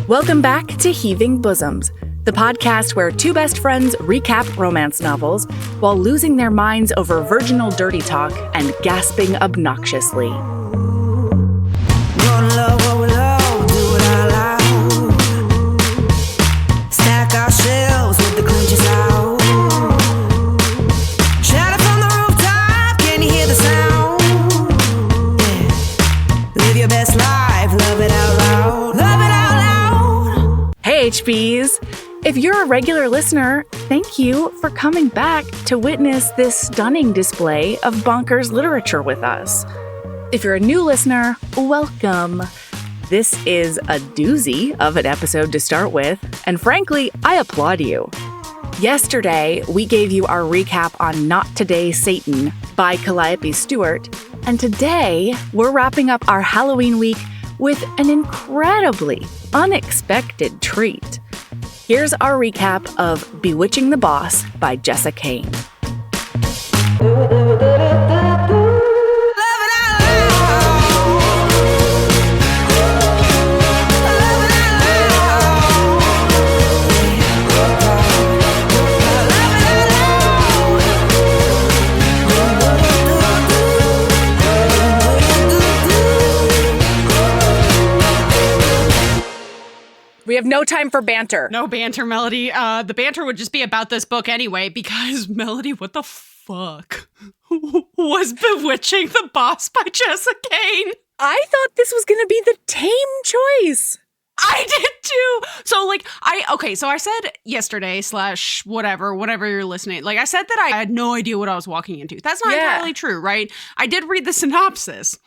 Welcome back to Heaving Bosoms, the podcast where two best friends recap romance novels while losing their minds over virginal dirty talk and gasping obnoxiously. Stack our shelves with the clinches out. Shout it from the rooftop, can you hear the sound? Yeah. Live your best life, love it out loud. Love it out loud. Hey HBs! If you're a regular listener, thank you for coming back to witness this stunning display of bonkers literature with us. If you're a new listener, welcome. This is a doozy of an episode to start with, and frankly, I applaud you. Yesterday, we gave you our recap on Not Today, Satan by Calliope Stewart, and today, we're wrapping up our Halloween week with an incredibly unexpected treat. Here's our recap of Bewitching the Boss by Jessa Kane. We have no time for banter. No banter, Melody. The banter would just be about this book anyway, because Melody, what the fuck was Bewitching the Boss by Jessa Kane? I thought this was going to be the tame choice. I did too. So I said yesterday / whatever you're listening. I said that I had no idea what I was walking into. That's not entirely true, right? I did read the synopsis.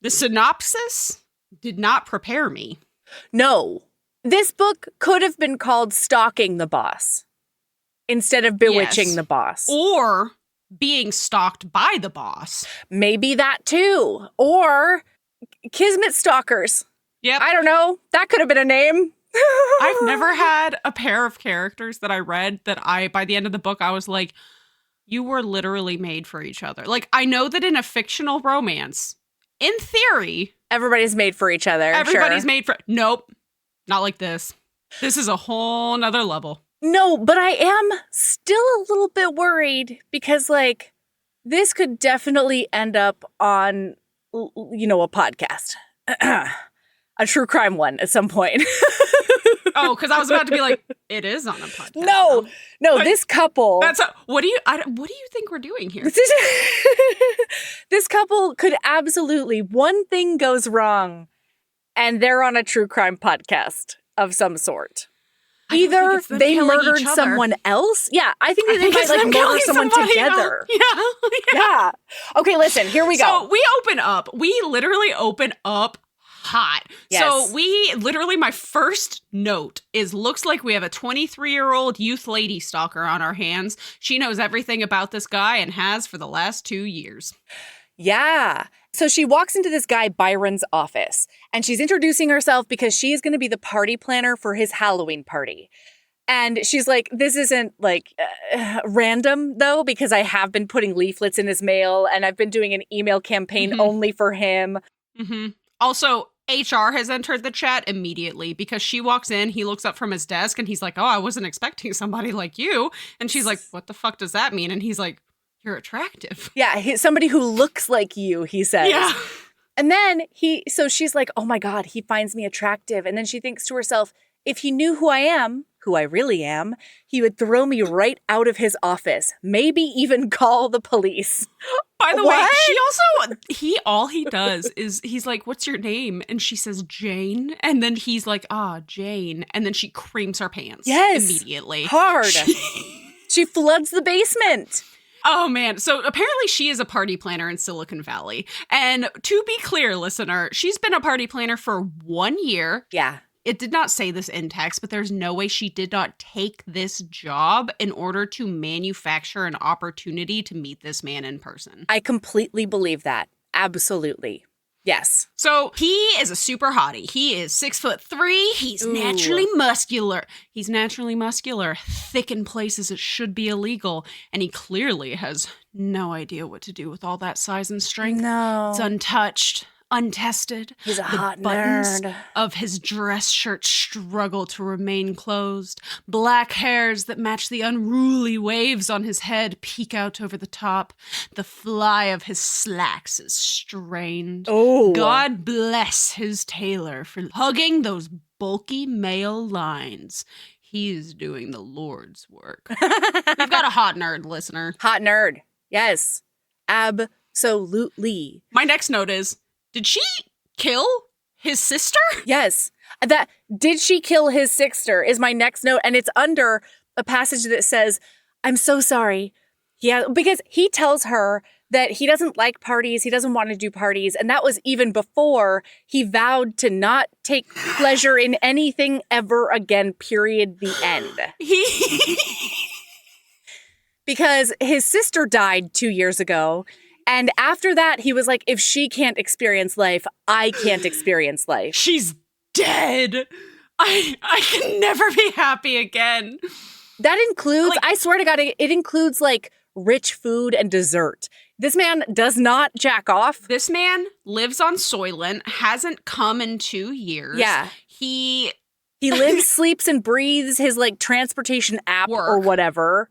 The synopsis did not prepare me. No. This book could have been called Stalking the Boss instead of Bewitching the Boss. Or being stalked by the boss. Maybe that too. Or Kismet Stalkers. Yep. I don't know. That could have been a name. I've never had a pair of characters that I read that by the end of the book, I was like, you were literally made for each other. I know that in a fictional romance, in theory, everybody's made for each other. Everybody's made for... Nope. Not like this. This is a whole nother level. No, but I am still a little bit worried because, this could definitely end up on, a podcast. A true crime one at some point. Oh, because I was about to be like, it is on a podcast. No, but this couple. What do you think we're doing here? This couple could absolutely, one thing goes wrong, and they're on a true crime podcast of some sort. Either they murdered someone else. Yeah, I think they might murder someone together. Yeah. Okay, listen, here we go. So we literally open up hot. Yes. So my first note is, looks like we have a 23-year-old youth lady stalker on our hands. She knows everything about this guy and has for the last 2 years. Yeah. So she walks into this guy Byron's office, and she's introducing herself because she is going to be the party planner for his Halloween party. And she's like, this isn't random though, because I have been putting leaflets in his mail and I've been doing an email campaign only for him. Mm-hmm. Also, HR has entered the chat immediately because she walks in, he looks up from his desk and he's like, oh, I wasn't expecting somebody like you. And she's like, what the fuck does that mean? And he's like, you're attractive. Yeah, somebody who looks like you, he says. Yeah. And then she's like, oh my God, he finds me attractive. And then she thinks to herself, if he knew who I really am, he would throw me right out of his office. Maybe even call the police. By the way, all he does is he's like, what's your name? And she says, Jane. And then he's like, Jane. And then she creams her pants. Yes. Immediately. Hard. She floods the basement. Oh, man. So apparently she is a party planner in Silicon Valley. And to be clear, listener, she's been a party planner for 1 year. Yeah. It did not say this in text, but there's no way she did not take this job in order to manufacture an opportunity to meet this man in person. I completely believe that. Absolutely. Yes. So he is a super hottie. He is 6'3". He's naturally muscular. Thick in places that should be illegal. And he clearly has no idea what to do with all that size and strength. No. It's untouched. untested. He's a The hot buttons nerd. of his dress shirt struggle to remain closed. Black hairs that match the unruly waves on his head peek out over the top. The fly of his slacks is strained. Oh. God bless his tailor for hugging those bulky male lines. He's doing the Lord's work. We've got a hot nerd listener. Hot nerd. Yes. Absolutely. My next note is, did she kill his sister? Yes. That did she kill his sister is my next note, and it's under a passage that says, "I'm so sorry." Yeah, because he tells her that he doesn't like parties, he doesn't want to do parties, and that was even before he vowed to not take pleasure in anything ever again, period, the end. Because his sister died 2 years ago, and after that, he was like, if she can't experience life, I can't experience life. She's dead. I can never be happy again. That includes, I swear to God, it includes like rich food and dessert. This man does not jack off. This man lives on Soylent, hasn't come in 2 years. Yeah. He lives, sleeps, and breathes his like transportation app or whatever.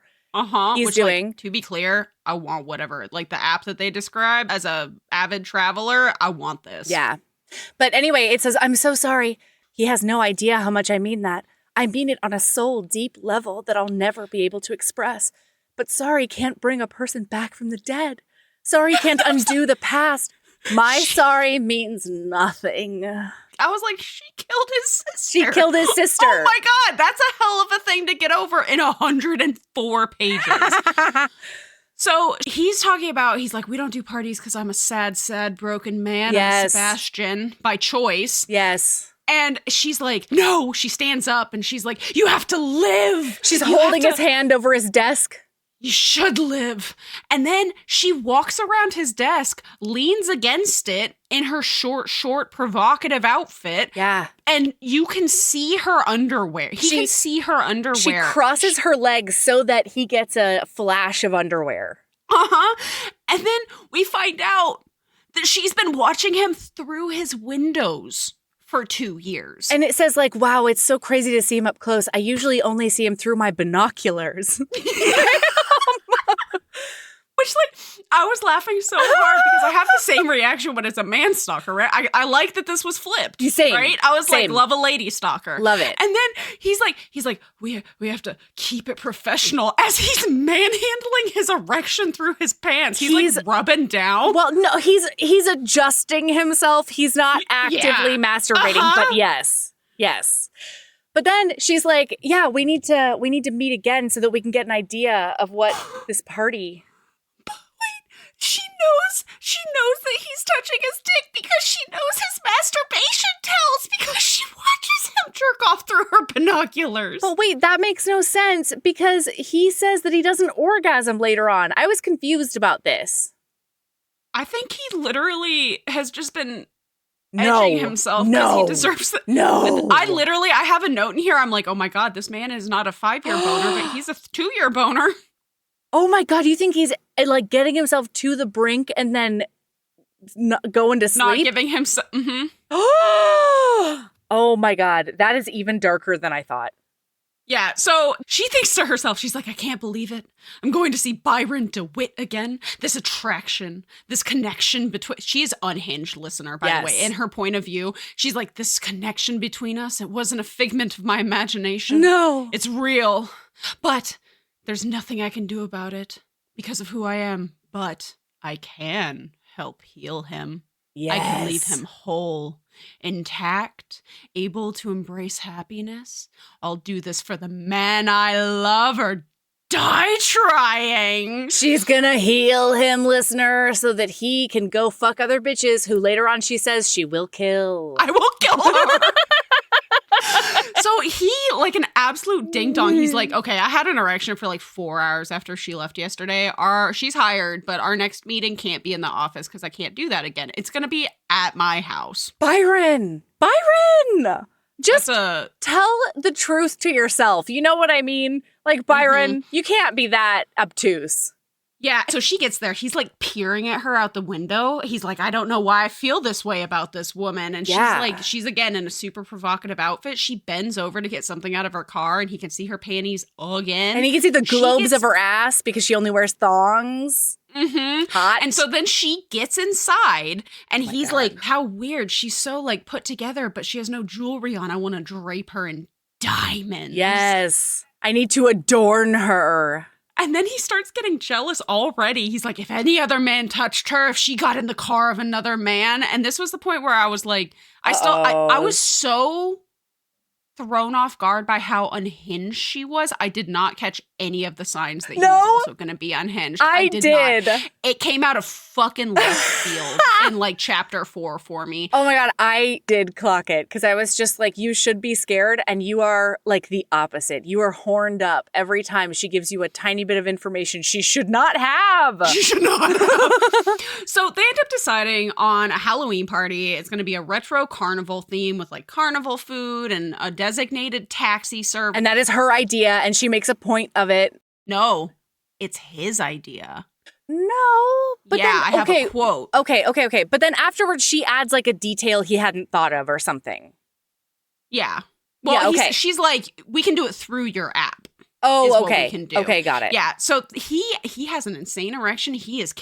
He's doing. Like, to be clear, I want whatever. Like the app that they describe as a avid traveler, I want this. Yeah. But anyway, it says, "I'm so sorry." He has no idea how much I mean that. I mean it on a soul deep level that I'll never be able to express. But sorry can't bring a person back from the dead. Sorry can't undo the past. My sorry means nothing. I was like, she killed his sister. She killed his sister. Oh my God, that's a hell of a thing to get over in 104 pages. So he's talking about, he's like, we don't do parties because I'm a sad, sad, broken man. Yes. I'm Sebastian by choice. Yes. And she's like, no, she stands up and she's like, you have to live. She's holding his hand over his desk. You should live. And then she walks around his desk, leans against it in her short, provocative outfit. Yeah. And you can see her underwear. He can see her underwear. She crosses her legs so that he gets a flash of underwear. And then we find out that she's been watching him through his windows for 2 years. And it says like, wow, it's so crazy to see him up close. I usually only see him through my binoculars. Which, like, I was laughing so hard because I have the same reaction when it's a man stalker, right? I like that this was flipped, same, right? I was same. like, love a lady stalker. Love it. And then he's like, we have to keep it professional as he's manhandling his erection through his pants. He's like rubbing down. Well, no, he's adjusting himself. He's not actively masturbating, but yes. But then she's like, yeah, we need to meet again so that we can get an idea of what this party. She knows that he's touching his dick because she knows his masturbation tells because she watches him jerk off through her binoculars. But wait, that makes no sense because he says that he doesn't orgasm later on. I was confused about this. I think he literally has just been edging himself because he deserves it. I have a note in here. I'm like, oh my God, this man is not a 5-year boner, but he's a 2-year boner. Oh my God, you think he's like getting himself to the brink and then going to sleep? Not giving him Oh my God, that is even darker than I thought. Yeah, so she thinks to herself, she's like, I can't believe it. I'm going to see Byron DeWitt again. This attraction, this connection between... She is unhinged listener, by the way. In her point of view, she's like, this connection between us, it wasn't a figment of my imagination. No. It's real. But there's nothing I can do about it because of who I am. But I can help heal him. Yes. I can leave him whole, intact, able to embrace happiness. I'll do this for the man I love or die trying. She's gonna heal him, listener, so that he can go fuck other bitches who later on she says she will kill. I will kill her. So he, like an absolute ding-dong, he's like, okay, I had an erection for like 4 hours after she left yesterday. She's hired, but our next meeting can't be in the office because I can't do that again. It's going to be at my house. Byron! Just tell the truth to yourself. You know what I mean? Like, Byron, you can't be that obtuse. Yeah, so she gets there. He's like peering at her out the window. He's like, I don't know why I feel this way about this woman. And she's again in a super provocative outfit. She bends over to get something out of her car and he can see her panties again. And he can see the globes of her ass because she only wears thongs. Mm-hmm. Hot. And so then she gets inside and he's like, how weird. She's so like put together, but she has no jewelry on. I want to drape her in diamonds. Yes. I need to adorn her. And then he starts getting jealous already. He's like, if any other man touched her, if she got in the car of another man. And this was the point where I was like, I was so thrown off guard by how unhinged she was. I did not catch any of the signs that he was also going to be unhinged. I did. Not. It came out of fucking left field in like chapter 4 for me. Oh my God, I did clock it because I was just like, you should be scared and you are like the opposite. You are horned up every time she gives you a tiny bit of information she should not have. She should not have. So they end up deciding on a Halloween party. It's going to be a retro carnival theme with like carnival food and a designated taxi service. And that is her idea and she makes a point of it. No, it's his idea. No, but yeah, then, I have a quote. Okay. But then afterwards, she adds like a detail he hadn't thought of or something. Yeah. Well, yeah, okay. She's like, we can do it through your app. Oh, okay. What we can do. Okay, got it. Yeah. So he has an insane erection. He is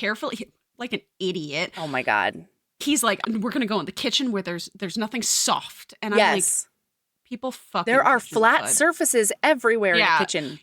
like an idiot. Oh my God. He's like, we're gonna go in the kitchen where there's nothing soft, and I'm like, people fucking. There are flat surfaces everywhere in the kitchen.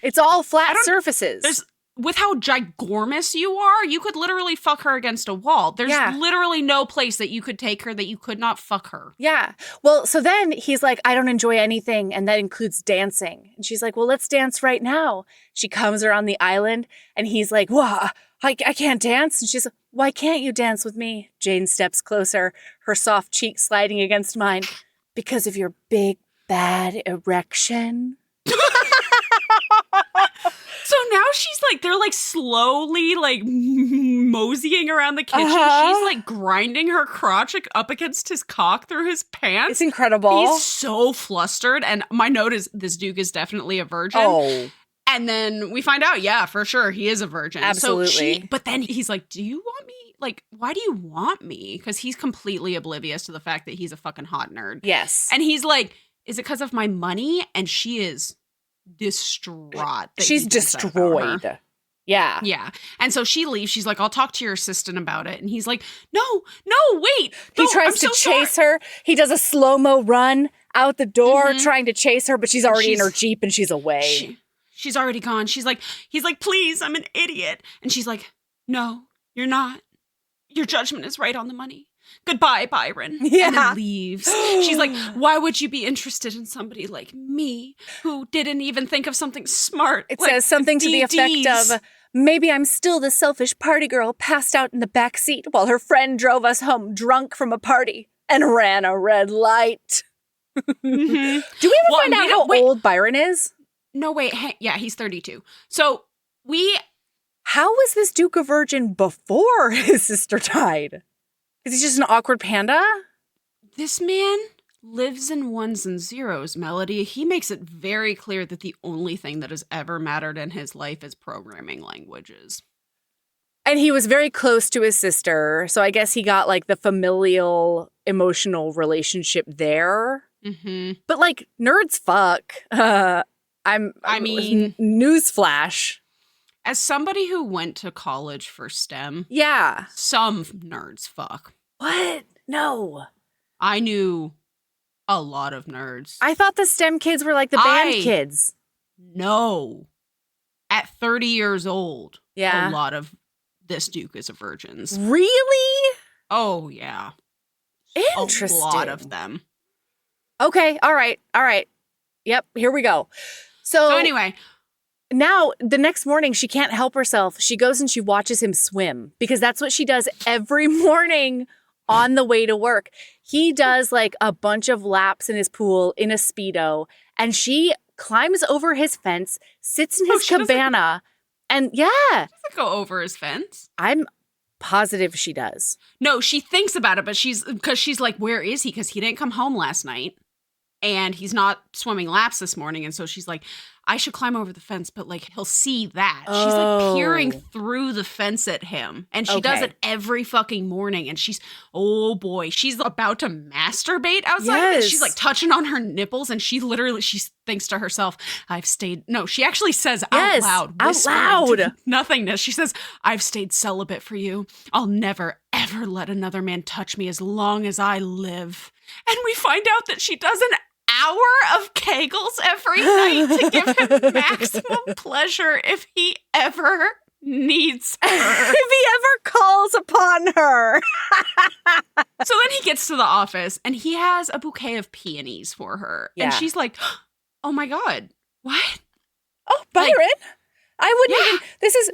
It's all flat surfaces. With how gigormous you are, you could literally fuck her against a wall. There's literally no place that you could take her that you could not fuck her. Yeah. Well, so then he's like, I don't enjoy anything. And that includes dancing. And she's like, well, let's dance right now. She comes around the island and he's like, whoa, I can't dance. And she's like, why can't you dance with me? Jane steps closer, her soft cheek sliding against mine. Because of your big, bad erection. So now she's like, they're like slowly like moseying around the kitchen. She's like grinding her crotch up against his cock through his pants. It's incredible. He's so flustered. And my note is this Duke is definitely a virgin. Oh. And then we find out, yeah, for sure, he is a virgin. Absolutely. But then he's like, do you want me? Like, why do you want me? Because he's completely oblivious to the fact that he's a fucking hot nerd. Yes. And he's like, is it because of my money? And she is distraught. She's destroyed. Yeah. Yeah. And so she leaves. She's like, I'll talk to your assistant about it. And he's like, no, wait. He tries to chase her. He does a slow-mo run out the door trying to chase her, but she's already in her Jeep and she's away. She's already gone. He's like, please, I'm an idiot. And she's like, no, you're not. Your judgment is right on the money. Goodbye, Byron. Yeah. And then leaves. She's like, why would you be interested in somebody like me who didn't even think of something smart? It says something to the effect of, maybe I'm still the selfish party girl passed out in the back seat while her friend drove us home drunk from a party and ran a red light. Do we ever find out how old Byron is? No, wait. Yeah, he's 32. So how was this Duke a virgin before his sister died? Is he just an awkward panda? This man lives in ones and zeros, Melody. He makes it very clear that the only thing that has ever mattered in his life is programming languages. And he was very close to his sister, so I guess he got like the familial emotional relationship there. Mm-hmm. But like nerds fuck. I mean, newsflash. As somebody who went to college for STEM, yeah, some nerds fuck. What? No. I knew a lot of nerds. I thought the STEM kids were like the band kids. No. At 30 years old, a lot of this Duke is a virgins. Really? Oh, yeah. Interesting. A lot of them. Okay, all right. Yep, here we go. So anyway, now the next morning she can't help herself. She goes and she watches him swim because that's what she does every morning on the way to work. He does like a bunch of laps in his pool in a Speedo, and she climbs over his fence, sits in his cabana, and she doesn't go over his fence. I'm positive she does. No, she thinks about it, but she's like, where is he? Because he didn't come home last night. And he's not swimming laps this morning. And so she's like, I should climb over the fence, but like he'll see that. She's like peering through the fence at him. And she does it every fucking morning. And she's about to masturbate outside. Yes. And she's like touching on her nipples. And she thinks to herself, she actually says out loud. Out loud. Nothingness. She says, I've stayed celibate for you. I'll never, ever let another man touch me as long as I live. And we find out that she does an hour of Kegels every night to give him maximum pleasure if he ever needs her. If he ever calls upon her. So then he gets to the office and he has a bouquet of peonies for her. Yeah. And she's like, oh my God, what? Oh, Byron. I wouldn't even,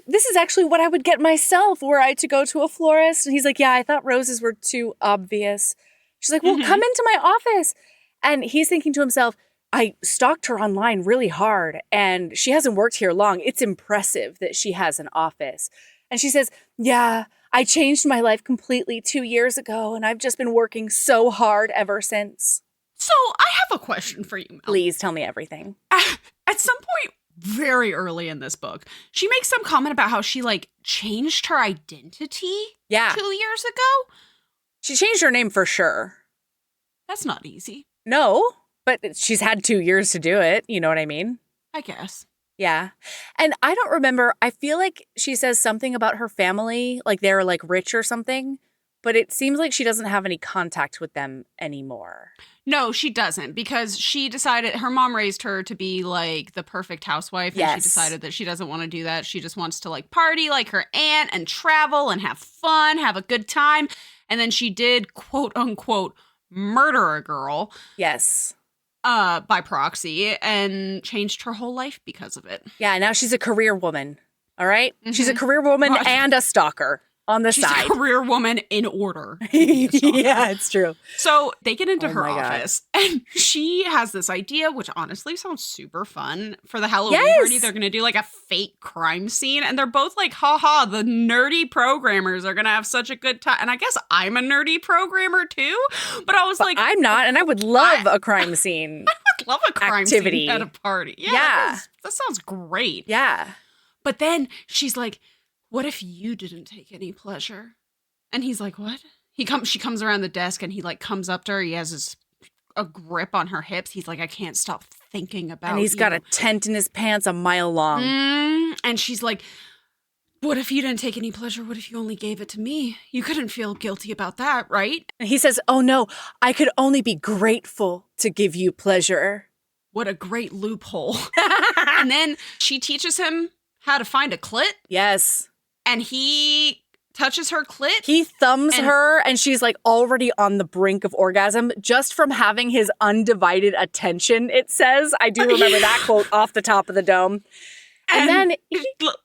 this is actually what I would get myself were I to go to a florist. And he's like, yeah, I thought roses were too obvious. She's like, well, come into my office. And he's thinking to himself, I stalked her online really hard and she hasn't worked here long. It's impressive that she has an office. And she says, yeah, I changed my life completely 2 years ago and I've just been working so hard ever since. So I have a question for you, Mel. Please tell me everything. At some point very early in this book, she makes some comment about how she like changed her identity 2 years ago. She changed her name for sure. That's not easy. No, but she's had 2 years to do it. You know what I mean? I guess. Yeah. And I don't remember. I feel like she says something about her family, like they're like rich or something, but it seems like she doesn't have any contact with them anymore. No, she doesn't, because she decided her mom raised her to be like the perfect housewife. And she decided that she doesn't want to do that. She just wants to like party like her aunt and travel and have fun, have a good time. And then she did, quote unquote, murder a girl. Yes. By proxy, and changed her whole life because of it. Yeah, now she's a career woman. All right? Mm-hmm. She's a career woman and a stalker on the side. She's a career woman in order. Yeah, it's true. So they get into her office, and she has this idea, which honestly sounds super fun. For the Halloween party, they're going to do like a fake crime scene, and they're both like, haha, the nerdy programmers are going to have such a good time. And I guess I'm a nerdy programmer too, but I was like, I'm not, and I would love a crime scene. I would love a crime scene at a party. Yeah. That sounds great. Yeah. But then she's like, what if you didn't take any pleasure? And he's like, what? She comes around the desk and he like comes up to her. He has a grip on her hips. He's like, I can't stop thinking about you. And he's got a tent in his pants a mile long. And she's like, what if you didn't take any pleasure? What if you only gave it to me? You couldn't feel guilty about that, right? And he says, oh no, I could only be grateful to give you pleasure. What a great loophole. And then she teaches him how to find a clit. Yes. And he touches her clit. He thumbs her and she's like already on the brink of orgasm just from having his undivided attention, it says. I do remember that quote off the top of the dome. And then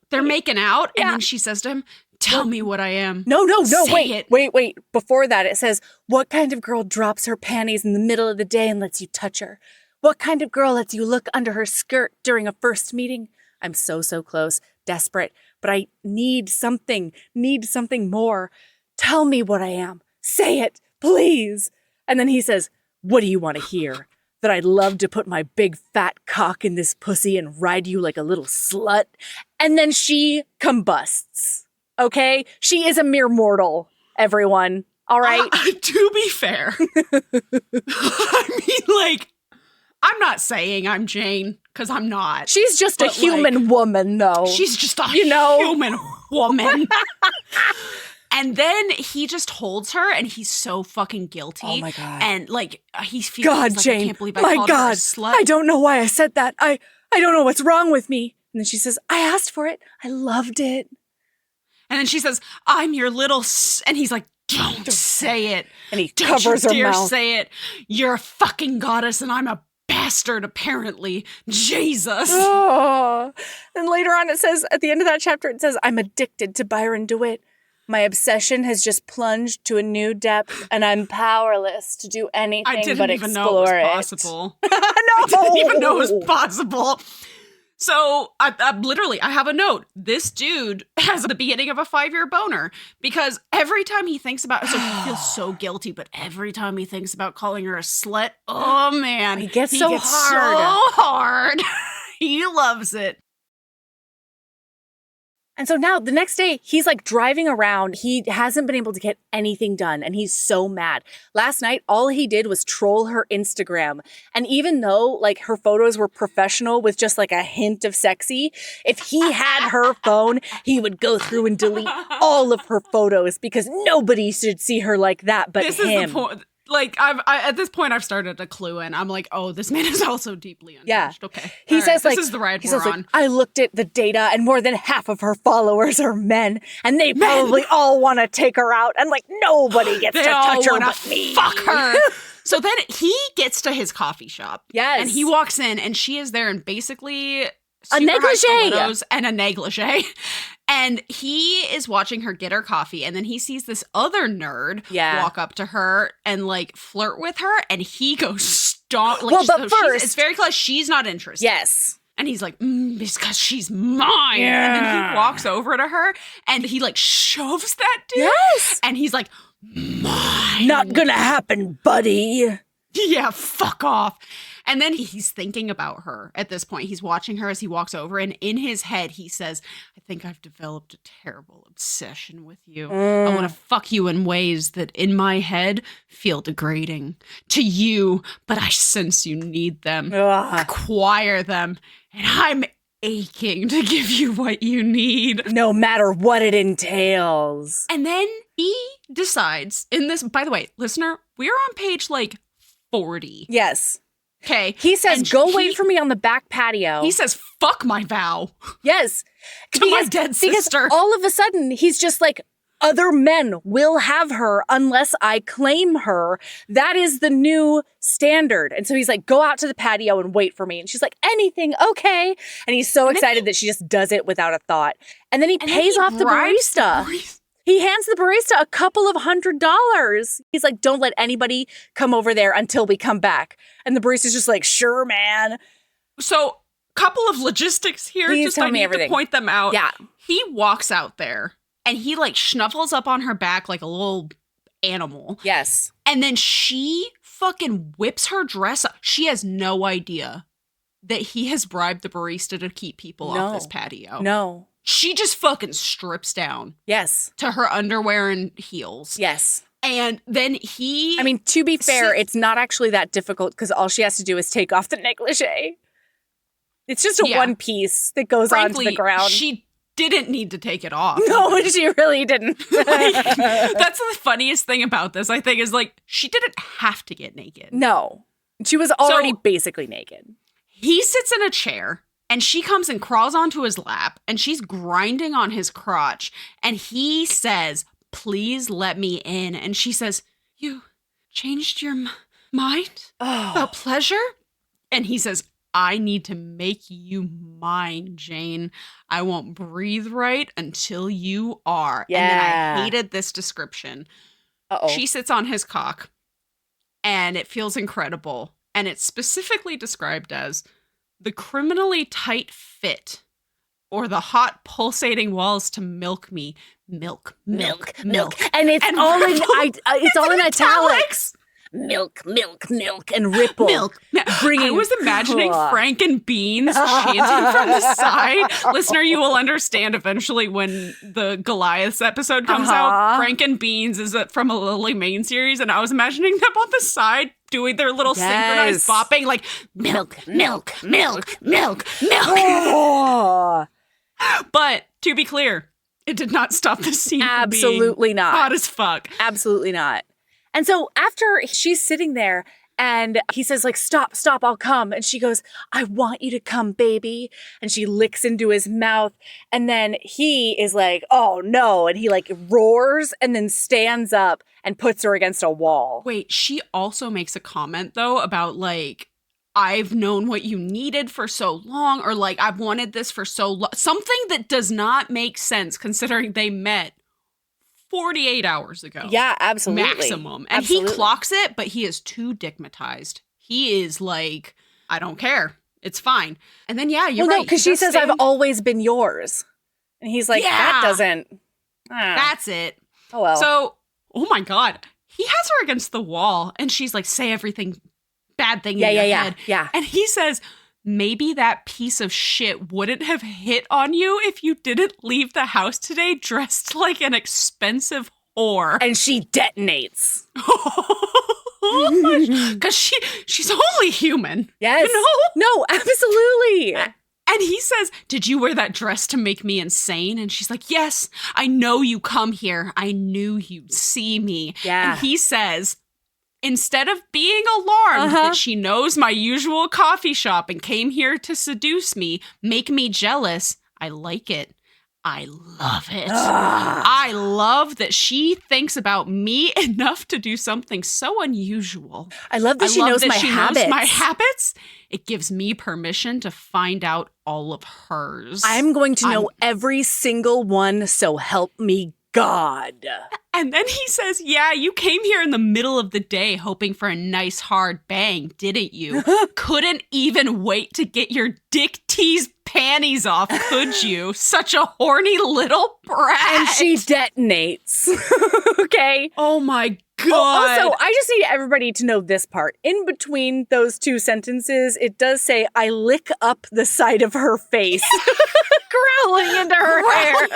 they're making out. And then she says to him, tell me what I am. No, wait. Before that, it says, what kind of girl drops her panties in the middle of the day and lets you touch her? What kind of girl lets you look under her skirt during a first meeting? I'm so close, desperate, but I need something more. Tell me what I am. Say it, please. And then he says, what do you want to hear? That I'd love to put my big fat cock in this pussy and ride you like a little slut? And then she combusts, okay? She is a mere mortal, everyone, all right? To be fair, I mean, like, I'm not saying I'm Jane, because I'm not. She's just a human woman, though. She's just a human woman. And then he just holds her, and he's so fucking guilty. Oh, my God. And, like, he feels like, Jane, I can't believe I called her a slut. I don't know why I said that. I don't know what's wrong with me. And then she says, I asked for it. I loved it. And then she says, I'm your little... And he's like, don't say it. And he covers her mouth. Don't you dare say it. You're a fucking goddess, and I'm a bastard, apparently. Jesus. Oh. And later on it says, at the end of that chapter, it says, I'm addicted to Byron DeWitt. My obsession has just plunged to a new depth, and I'm powerless to do anything but explore it. I didn't even know it was possible. So I have a note. This dude has the beginning of a 5-year boner, because every time he thinks about, so he feels so guilty, but every time he thinks about calling her a slut, oh man, he gets so hard. He loves it. And so now the next day, he's like driving around. He hasn't been able to get anything done, and he's so mad. Last night, all he did was troll her Instagram. And even though like her photos were professional with just like a hint of sexy, if he had her phone, he would go through and delete all of her photos because nobody should see her like that but This him. is the point. Like, at this point, I've started to clue in. I'm like, oh, this man is also deeply unhinged. Yeah. Okay. He All says right, like, this is the ride he we're says, on. like, I looked at the data and more than half of her followers are men, and they probably all want to take her out, and like nobody gets to touch her but me. Fuck her. So then he gets to his coffee shop. Yes. And he walks in, and she is there in basically A negligee. and a negligee. And he is watching her get her coffee, and then he sees this other nerd walk up to her and like flirt with her, and he goes stomp. Like, well, but first, it's very clear she's not interested. Yes. And he's like, because she's mine. Yeah. And then he walks over to her, and he like shoves that dude. Yes. And he's like, mine. Not gonna happen, buddy. Yeah, fuck off. And then he's thinking about her at this point. He's watching her as he walks over, and in his head, he says, I think I've developed a terrible obsession with you. I want to fuck you in ways that, in my head, feel degrading to you, but I sense you need them, acquire them, and I'm aching to give you what you need. No matter what it entails. And then he decides in this, by the way, listener, we're on page like 40. Yes. Okay. He says, go wait for me on the back patio. He says, fuck my vow. Yes. To my dead sister. Because all of a sudden, he's just like, other men will have her unless I claim her. That is the new standard. And so he's like, go out to the patio and wait for me. And she's like, anything, okay. And he's so excited that she just does it without a thought. And then he pays off the barista. He hands the barista a couple of $100. He's like, don't let anybody come over there until we come back. And the barista's just like, sure, man. So, couple of logistics here. Please just tell I me need everything. to point them out. Yeah. He walks out there and he like snuffles up on her back like a little animal. Yes. And then she fucking whips her dress up. She has no idea that he has bribed the barista to keep people off this patio. No. She just fucking strips down. Yes. To her underwear and heels. Yes. And then he... I mean, to be fair, it's not actually that difficult because all she has to do is take off the negligee. It's just a one piece that goes onto the ground. She didn't need to take it off. No, she really didn't. Like, that's the funniest thing about this, I think, is like, she didn't have to get naked. No. She was already basically naked. He sits in a chair. And she comes and crawls onto his lap, and she's grinding on his crotch. And he says, please let me in. And she says, you changed your mind about pleasure? And he says, I need to make you mine, Jane. I won't breathe right until you are. Yeah. And then I hated this description. She sits on his cock, and it feels incredible. And it's specifically described as the criminally tight fit, or the hot pulsating walls to milk me. Milk. And it's all in it's all in italics. Milk, and ripple. I was imagining Frank and Beans chanting from the side. Listener, you will understand eventually when the Goliaths episode comes out. Frank and Beans is from a Lily Main series, and I was imagining them on the side doing their little synchronized bopping, like milk. But to be clear, it did not stop the scene from being hot as fuck. Absolutely not. And so after she's sitting there and he says like, stop, I'll come. And she goes, I want you to come, baby. And she licks into his mouth. And then he is like, oh no. And he like roars and then stands up and puts her against a wall. Wait, she also makes a comment though about like, I've known what you needed for so long, or like, I've wanted this for so long. Something that does not make sense considering they met 48 hours ago. Yeah, absolutely. Maximum. And he clocks it, but he is too dickmatized. He is like, I don't care. It's fine. And then, yeah, you're right. No, because she says, I've always been yours. And he's like, that doesn't. That's it. Oh, well. So, oh my God. He has her against the wall, and she's like, say everything bad thing in your head. Yeah. And he says, maybe that piece of shit wouldn't have hit on you if you didn't leave the house today dressed like an expensive whore. And she detonates. Because she's only human. Yes. You know? No, absolutely. And he says, did you wear that dress to make me insane? And she's like, yes, I know you come here. I knew you'd see me. Yeah. And he says, instead of being alarmed that she knows my usual coffee shop and came here to seduce me, make me jealous, I like it. I love it. I love that she thinks about me enough to do something so unusual. I love that she knows my habits. Knows my habits. It gives me permission to find out all of hers. I'm going to know every single one, so help me God. And then he says, yeah, you came here in the middle of the day hoping for a nice hard bang, didn't you? Couldn't even wait to get your dick teased panties off, could you? Such a horny little brat. And she detonates. Okay. Oh my God. Also, I just need everybody to know this part. In between those two sentences, it does say, I lick up the side of her face. Growling into her hair.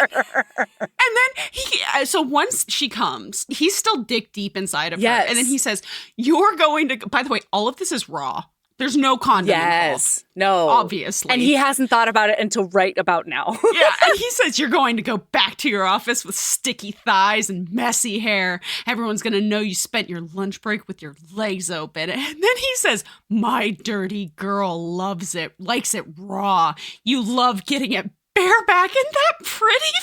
And then so once she comes, he's still dick deep inside of her. And then he says, you're going to, by the way, all of this is raw. There's no condom involved. No. Obviously. And he hasn't thought about it until right about now. Yeah, and he says you're going to go back to your office with sticky thighs and messy hair. Everyone's going to know you spent your lunch break with your legs open. And then he says, my dirty girl loves it, likes it raw. You love getting it bareback in that pretty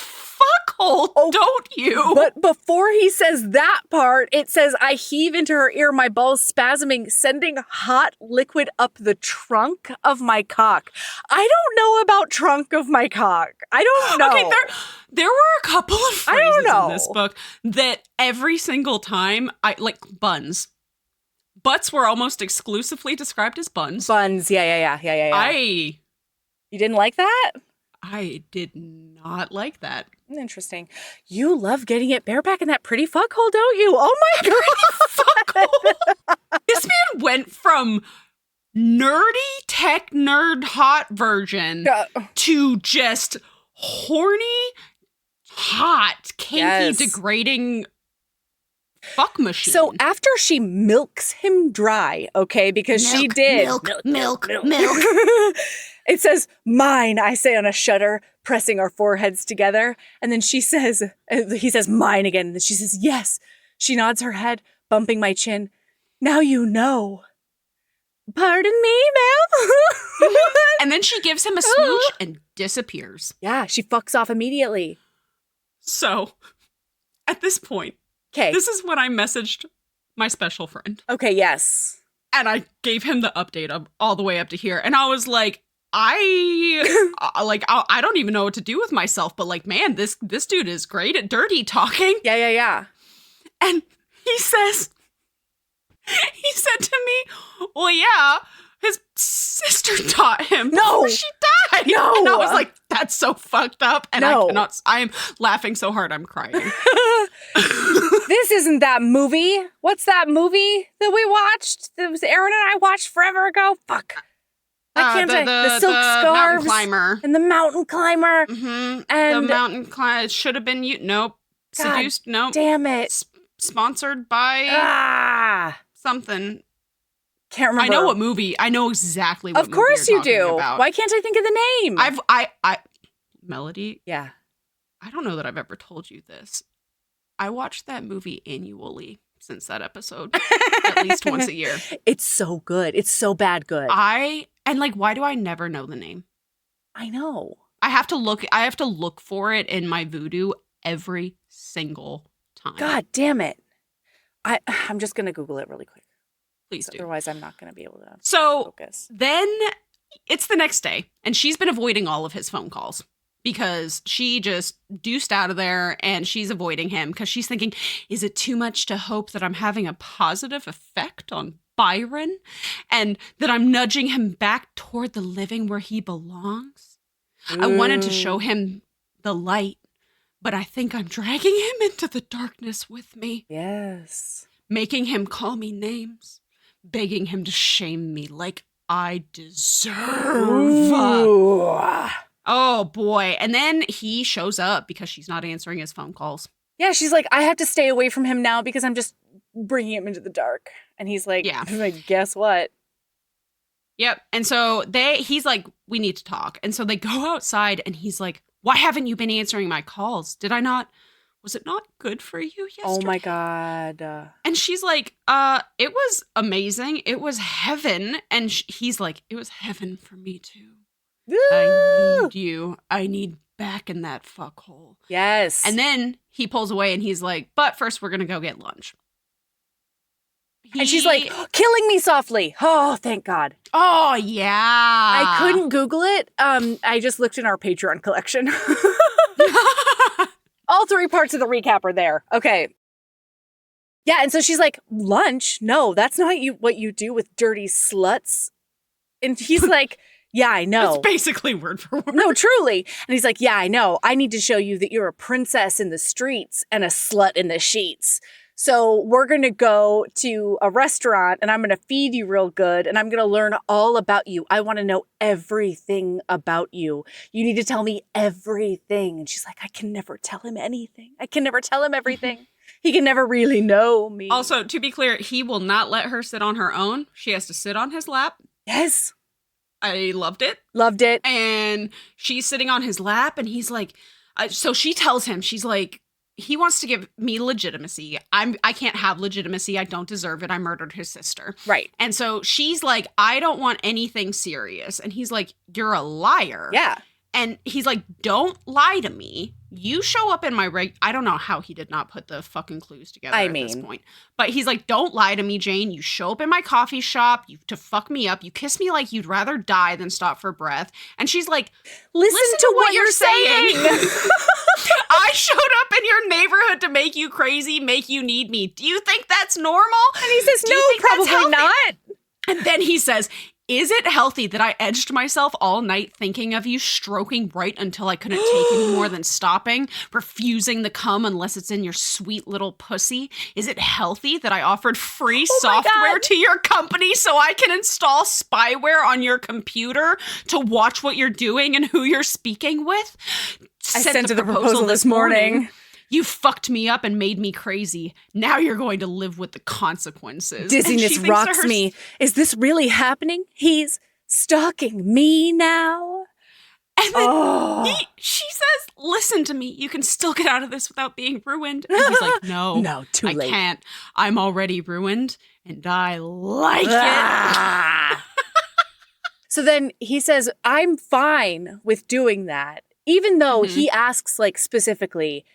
fuckhole, don't you? But before he says that part, it says, I heave into her ear, my balls spasming, sending hot liquid up the trunk of my cock. I don't know about trunk of my cock. I don't know. Okay, there were a couple of phrases in this book that every single time, like buns. Butts were almost exclusively described as buns. Buns, yeah. You didn't like that? I did not like that. Interesting. You love getting it bareback in that pretty fuckhole, don't you? Oh my God. This man went from nerdy tech nerd hot virgin to just horny, hot, kinky, degrading fuck machine. So after she milks him dry, okay, because she did. Milk. It says, mine, I say on a shudder, pressing our foreheads together. And then he says, mine again. And she says, yes. She nods her head, bumping my chin. Now you know. Pardon me, ma'am? And then she gives him a smooch and disappears. Yeah, she fucks off immediately. So, at this point, this is when I messaged my special friend. Okay, yes. And I gave him the update of all the way up to here. And I was like, I don't even know what to do with myself, but like, man, this dude is great at dirty talking. Yeah. And he said to me, well, yeah, his sister taught him before she died. No. And I was like, that's so fucked up. And I am laughing so hard I'm crying. This isn't that movie. What's that movie that we watched? That was Aaron and I watched forever ago? Fuck. The silk scarves. Mountain climber. And the mountain climber. Mm-hmm. And the mountain climber should have been you. Nope. God seduced. Nope. Damn it. Sponsored by something. Can't remember. I know what movie. I know exactly what movie. Of course you do. About. Why can't I think of the name? I Melody. Yeah. I don't know that I've ever told you this. I watched that movie annually since that episode, at least once a year. It's so good. It's so bad good. Why do I never know the name? I know. I have to look for it in my Voodoo every single time. God damn it. I'm just going to Google it really quick. Please do. Otherwise, I'm not going to be able to focus. Then it's the next day, and she's been avoiding all of his phone calls because she just deuced out of there, and she's avoiding him because she's thinking, is it too much to hope that I'm having a positive effect on Byron and that I'm nudging him back toward the living where he belongs? I wanted to show him the light, but I think I'm dragging him into the darkness with me. Yes. Making him call me names, begging him to shame me like I deserve. Ooh. Oh, boy. And then he shows up because she's not answering his phone calls. Yeah, she's like, I have to stay away from him now because I'm just bringing him into the dark. And he's like, Yeah. Guess what? Yep. And so he's like, we need to talk. And so they go outside and he's like, why haven't you been answering my calls? Was it not good for you yesterday? Oh my God. And she's like, it was amazing. It was heaven. And he's like, it was heaven for me too. I need you. I need back in that fuckhole. Yes. And then he pulls away and he's like, but first we're going to go get lunch. And she's like, killing me softly. Oh, thank God. Oh, yeah. I couldn't Google it. I just looked in our Patreon collection. All 3 parts of the recap are there. Okay. Yeah, and so she's like, lunch? No, that's not what you do with dirty sluts. And he's like, yeah, I know. It's basically word for word. No, truly. And he's like, yeah, I know. I need to show you that you're a princess in the streets and a slut in the sheets. So we're going to go to a restaurant and I'm going to feed you real good and I'm going to learn all about you. I want to know everything about you. You need to tell me everything. And she's like, I can never tell him anything. I can never tell him everything. He can never really know me. Also, to be clear, he will not let her sit on her own. She has to sit on his lap. Yes. I loved it. Loved it. And she's sitting on his lap and he's like, so she tells him, she's like, he wants to give me legitimacy. I can't have legitimacy. I don't deserve it. I murdered his sister. Right. And so she's like, I don't want anything serious. And he's like, you're a liar. Yeah. And he's like, don't lie to me. You show up in my I don't know how he did not put the fucking clues together at this point. But he's like, don't lie to me, Jane. You show up in my coffee shop to fuck me up. You kiss me like you'd rather die than stop for breath. And she's like, listen to what you're saying. I showed up in your neighborhood to make you crazy, make you need me. Do you think that's normal? And he says, no, probably not. And then he says, is it healthy that I edged myself all night thinking of you, stroking right until I couldn't take any more than stopping, refusing to come unless it's in your sweet little pussy? Is it healthy that I offered free software to your company so I can install spyware on your computer to watch what you're doing and who you're speaking with? I sent the proposal this morning. You fucked me up and made me crazy. Now you're going to live with the consequences. Dizziness rocks me. Is this really happening? He's stalking me now? And then she says, listen to me. You can still get out of this without being ruined. And he's like, no. No, too late. I can't. I'm already ruined and I like it. So then he says, I'm fine with doing that. Even though he asks like specifically,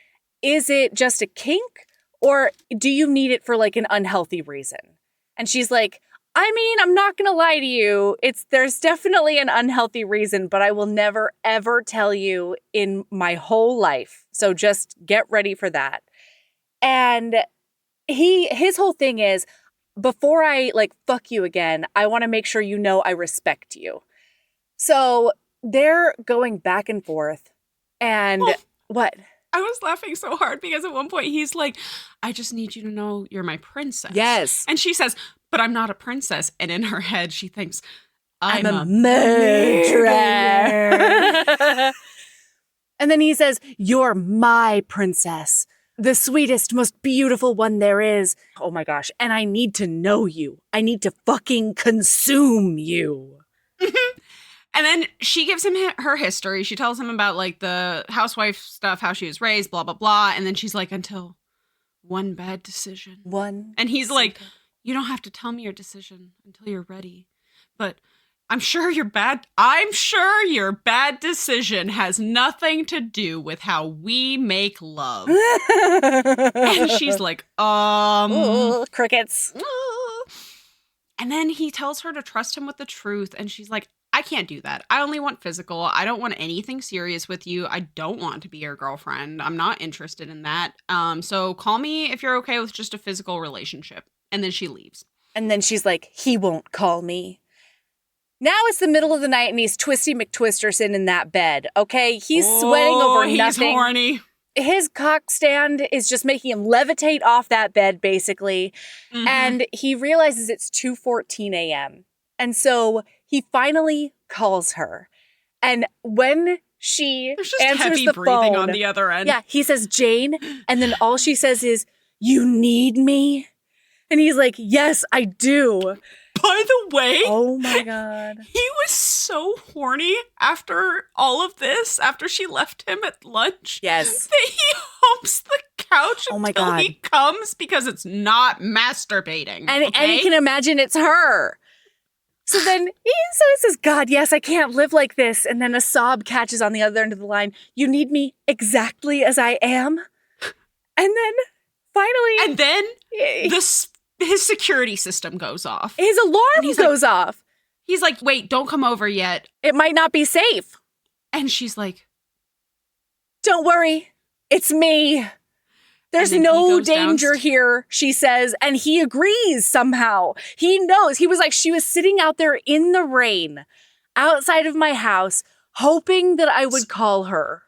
is it just a kink or do you need it for like an unhealthy reason? And she's like, I mean, I'm not going to lie to you. There's definitely an unhealthy reason, but I will never, ever tell you in my whole life. So just get ready for that. And his whole thing is, before I like fuck you again, I want to make sure you know I respect you. So they're going back and forth. And what? I was laughing so hard because at one point he's like, I just need you to know you're my princess. Yes. And she says, but I'm not a princess. And in her head, she thinks, I'm a murderer. And then he says, you're my princess. The sweetest, most beautiful one there is. Oh my gosh. And I need to know you. I need to fucking consume you. And then she gives him her history. She tells him about like the housewife stuff, how she was raised, blah, blah, blah. And then she's like, until one bad decision. And he's like, you don't have to tell me your decision until you're ready. But I'm sure your bad decision has nothing to do with how we make love. And she's like, Ooh, crickets. And then he tells her to trust him with the truth. And she's like, I can't do that. I only want physical. I don't want anything serious with you. I don't want to be your girlfriend. I'm not interested in that. So call me if you're okay with just a physical relationship. And then she leaves. And then she's like, he won't call me. Now it's the middle of the night and he's Twisty McTwisterson in that bed, okay? He's sweating over nothing. He's horny. His cock stand is just making him levitate off that bed, basically. Mm-hmm. And he realizes it's 2:14 a.m. And so he finally calls her. And when she There's just answers heavy the breathing phone, on the other end. yeah, he says, Jane. And then all she says is, you need me? And he's like, yes, I do. By the way, Oh my God. he was so horny after all of this, after she left him at lunch. Yes. That he humps the couch Oh my until God. he comes because it's not masturbating. And he can imagine it's her. So then he says, God, yes, I can't live like this. And then a sob catches on the other end of the line. You need me exactly as I am? And then finally. And then his security system goes off. His alarm goes off. He's like, wait, don't come over yet. It might not be safe. And she's like, don't worry. It's me. There's no danger here, she says. And he agrees somehow. He knows. He was like, she was sitting out there in the rain outside of my house, hoping that I would call her.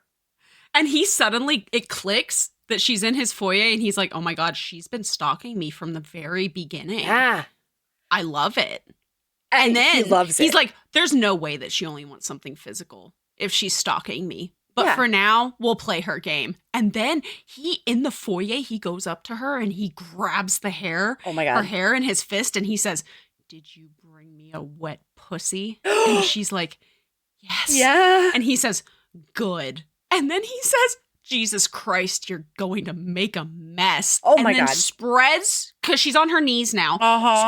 And he suddenly, it clicks that she's in his foyer and he's like, oh my God, she's been stalking me from the very beginning. Yeah. I love it. And then he loves it. He's like, there's no way that she only wants something physical if she's stalking me. But Yeah. for now, we'll play her game. And then in the foyer, he goes up to her and he grabs the hair, Oh my God. her hair in his fist. And he says, did you bring me a wet pussy? And she's like, yes. Yeah. And he says, good. And then he says, Jesus Christ, you're going to make a mess. Oh my and then God. spreads, because she's on her knees now,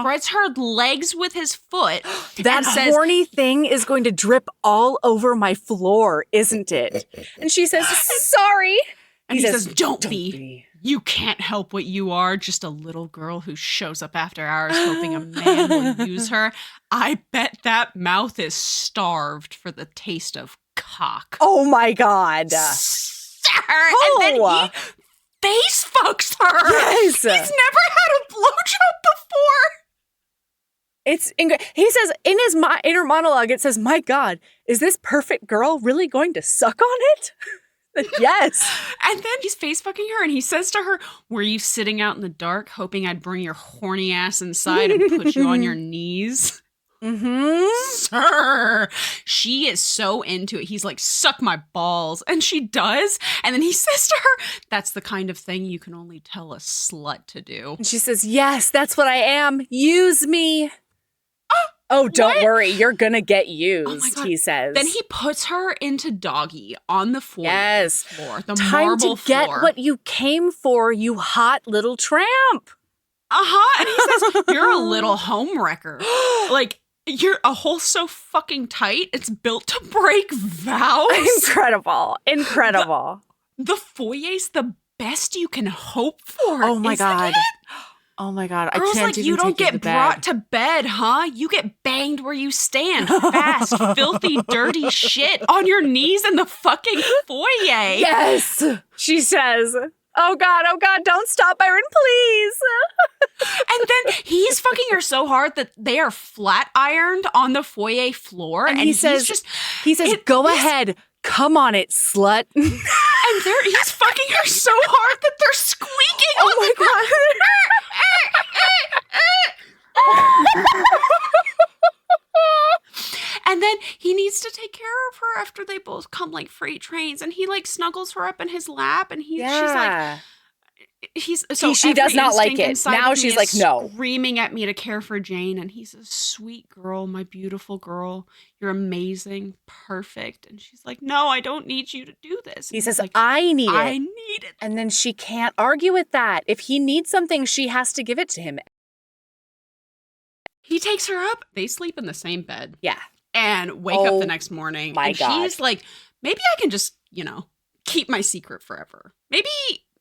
spreads her legs with his foot. That and says, horny thing is going to drip all over my floor, isn't it? And she says, sorry. and he says, don't be. You can't help what you are, just a little girl who shows up after hours hoping a man will use her. I bet that mouth is starved for the taste of cock. Oh my God. And then he face fucks her. Yes. He's never had a blowjob before. He says in his inner monologue, it says, my God, is this perfect girl really going to suck on it? Yes. And then he's face fucking her and he says to her, were you sitting out in the dark hoping I'd bring your horny ass inside and put you on your knees? Mm-hmm. Sir. She is so into it. He's like, suck my balls. And she does. And then he says to her, that's the kind of thing you can only tell a slut to do. And she says, yes, that's what I am. Use me. Oh, don't worry. You're going to get used, he says. Then he puts her into doggy on the floor. Yes. Floor, the Time marble to get floor. what you came for, you hot little tramp. And he says, you're a little home wrecker. Like, you're a hole so fucking tight, it's built to break vows. Incredible. The foyer's the best you can hope for. Oh my isn't God. it? Oh my God. Girls I can't like even you don't take get brought to bed, huh? You get banged where you stand. Fast, filthy, dirty shit on your knees in the fucking foyer. Yes, she says. Oh God, don't stop, Byron, please. And then he's fucking her so hard that they are flat ironed on the foyer floor. And he says, go ahead, come on it, slut. And he's fucking her so hard that they're squeaking. Oh my God. And then he needs to take care of her after they both come like freight trains. And he like snuggles her up in his lap. And she's like, she does not like it. Now she's like, no. Screaming at me to care for Jane. And he says, sweet girl, my beautiful girl. You're amazing, perfect. And she's like, no, I don't need you to do this. And He says, like, I need it. I need it. And then she can't argue with that. If he needs something, she has to give it to him. He takes her up. They sleep in the same bed. Yeah. And wake up the next morning. My and God. she's like, maybe I can just, keep my secret forever. Maybe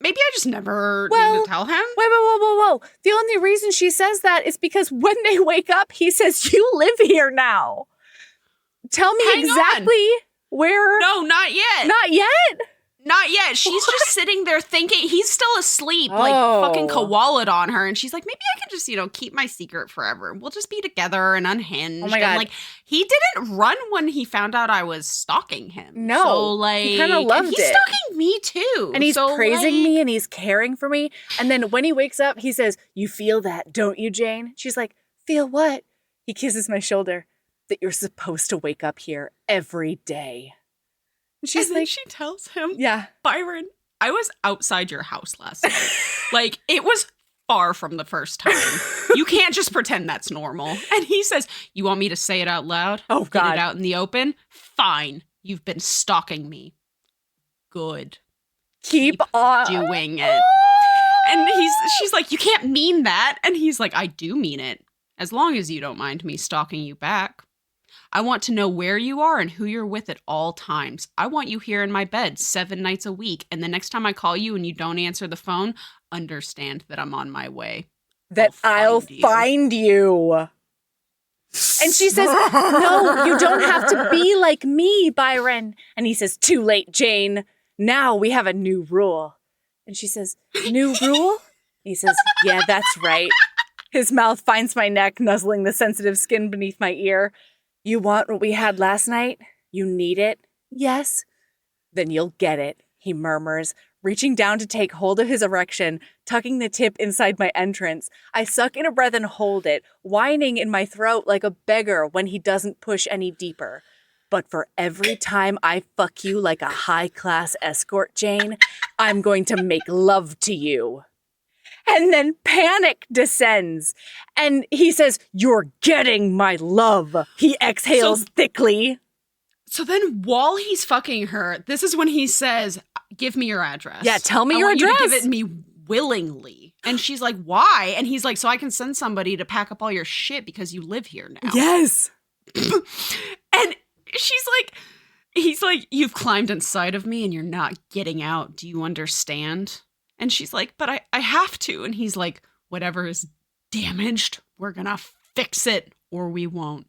I just never need to tell him. Whoa. The only reason she says that is because when they wake up, he says, you live here now. Tell me exactly where. No, not yet. Not yet? Not yet. She's just sitting there thinking he's still asleep, like fucking koala'd on her. And she's like, maybe I can just, keep my secret forever. We'll just be together and unhinged. Oh my God. And, like, he didn't run when he found out I was stalking him. No. So, like, he kind of loved he's it. stalking me too. And he's so, praising like, me and he's caring for me. And then when he wakes up, he says, you feel that, don't you, Jane? She's like, feel what? He kisses my shoulder. That you're supposed to wake up here every day. And then she tells him, yeah. Byron, I was outside your house last night. Like, it was far from the first time. You can't just pretend that's normal. And he says, you want me to say it out loud? Oh, God. Get it out in the open? Fine. You've been stalking me. Good. Keep on doing it. And she's like, you can't mean that. And he's like, I do mean it. As long as you don't mind me stalking you back. I want to know where you are and who you're with at all times. I want you here in my bed 7 nights a week. And the next time I call you and you don't answer the phone, understand that I'm on my way. That I'll find you. And she says, no, you don't have to be like me, Byron. And he says, too late, Jane. Now we have a new rule. And she says, new rule? He says, yeah, that's right. His mouth finds my neck, nuzzling the sensitive skin beneath my ear. You want what we had last night? You need it? Yes? Then you'll get it, he murmurs, reaching down to take hold of his erection, tucking the tip inside my entrance. I suck in a breath and hold it, whining in my throat like a beggar when he doesn't push any deeper. But for every time I fuck you like a high-class escort, Jane, I'm going to make love to you. And then panic descends. And he says, you're getting my love. He exhales thickly. So then while he's fucking her, this is when he says, give me your address. Yeah, tell me your address. You to give it me willingly. And she's like, why? And he's like, so I can send somebody to pack up all your shit because you live here now. Yes. And he's like, you've climbed inside of me and you're not getting out. Do you understand? And she's like, but I have to. And he's like, whatever is damaged, we're going to fix it or we won't.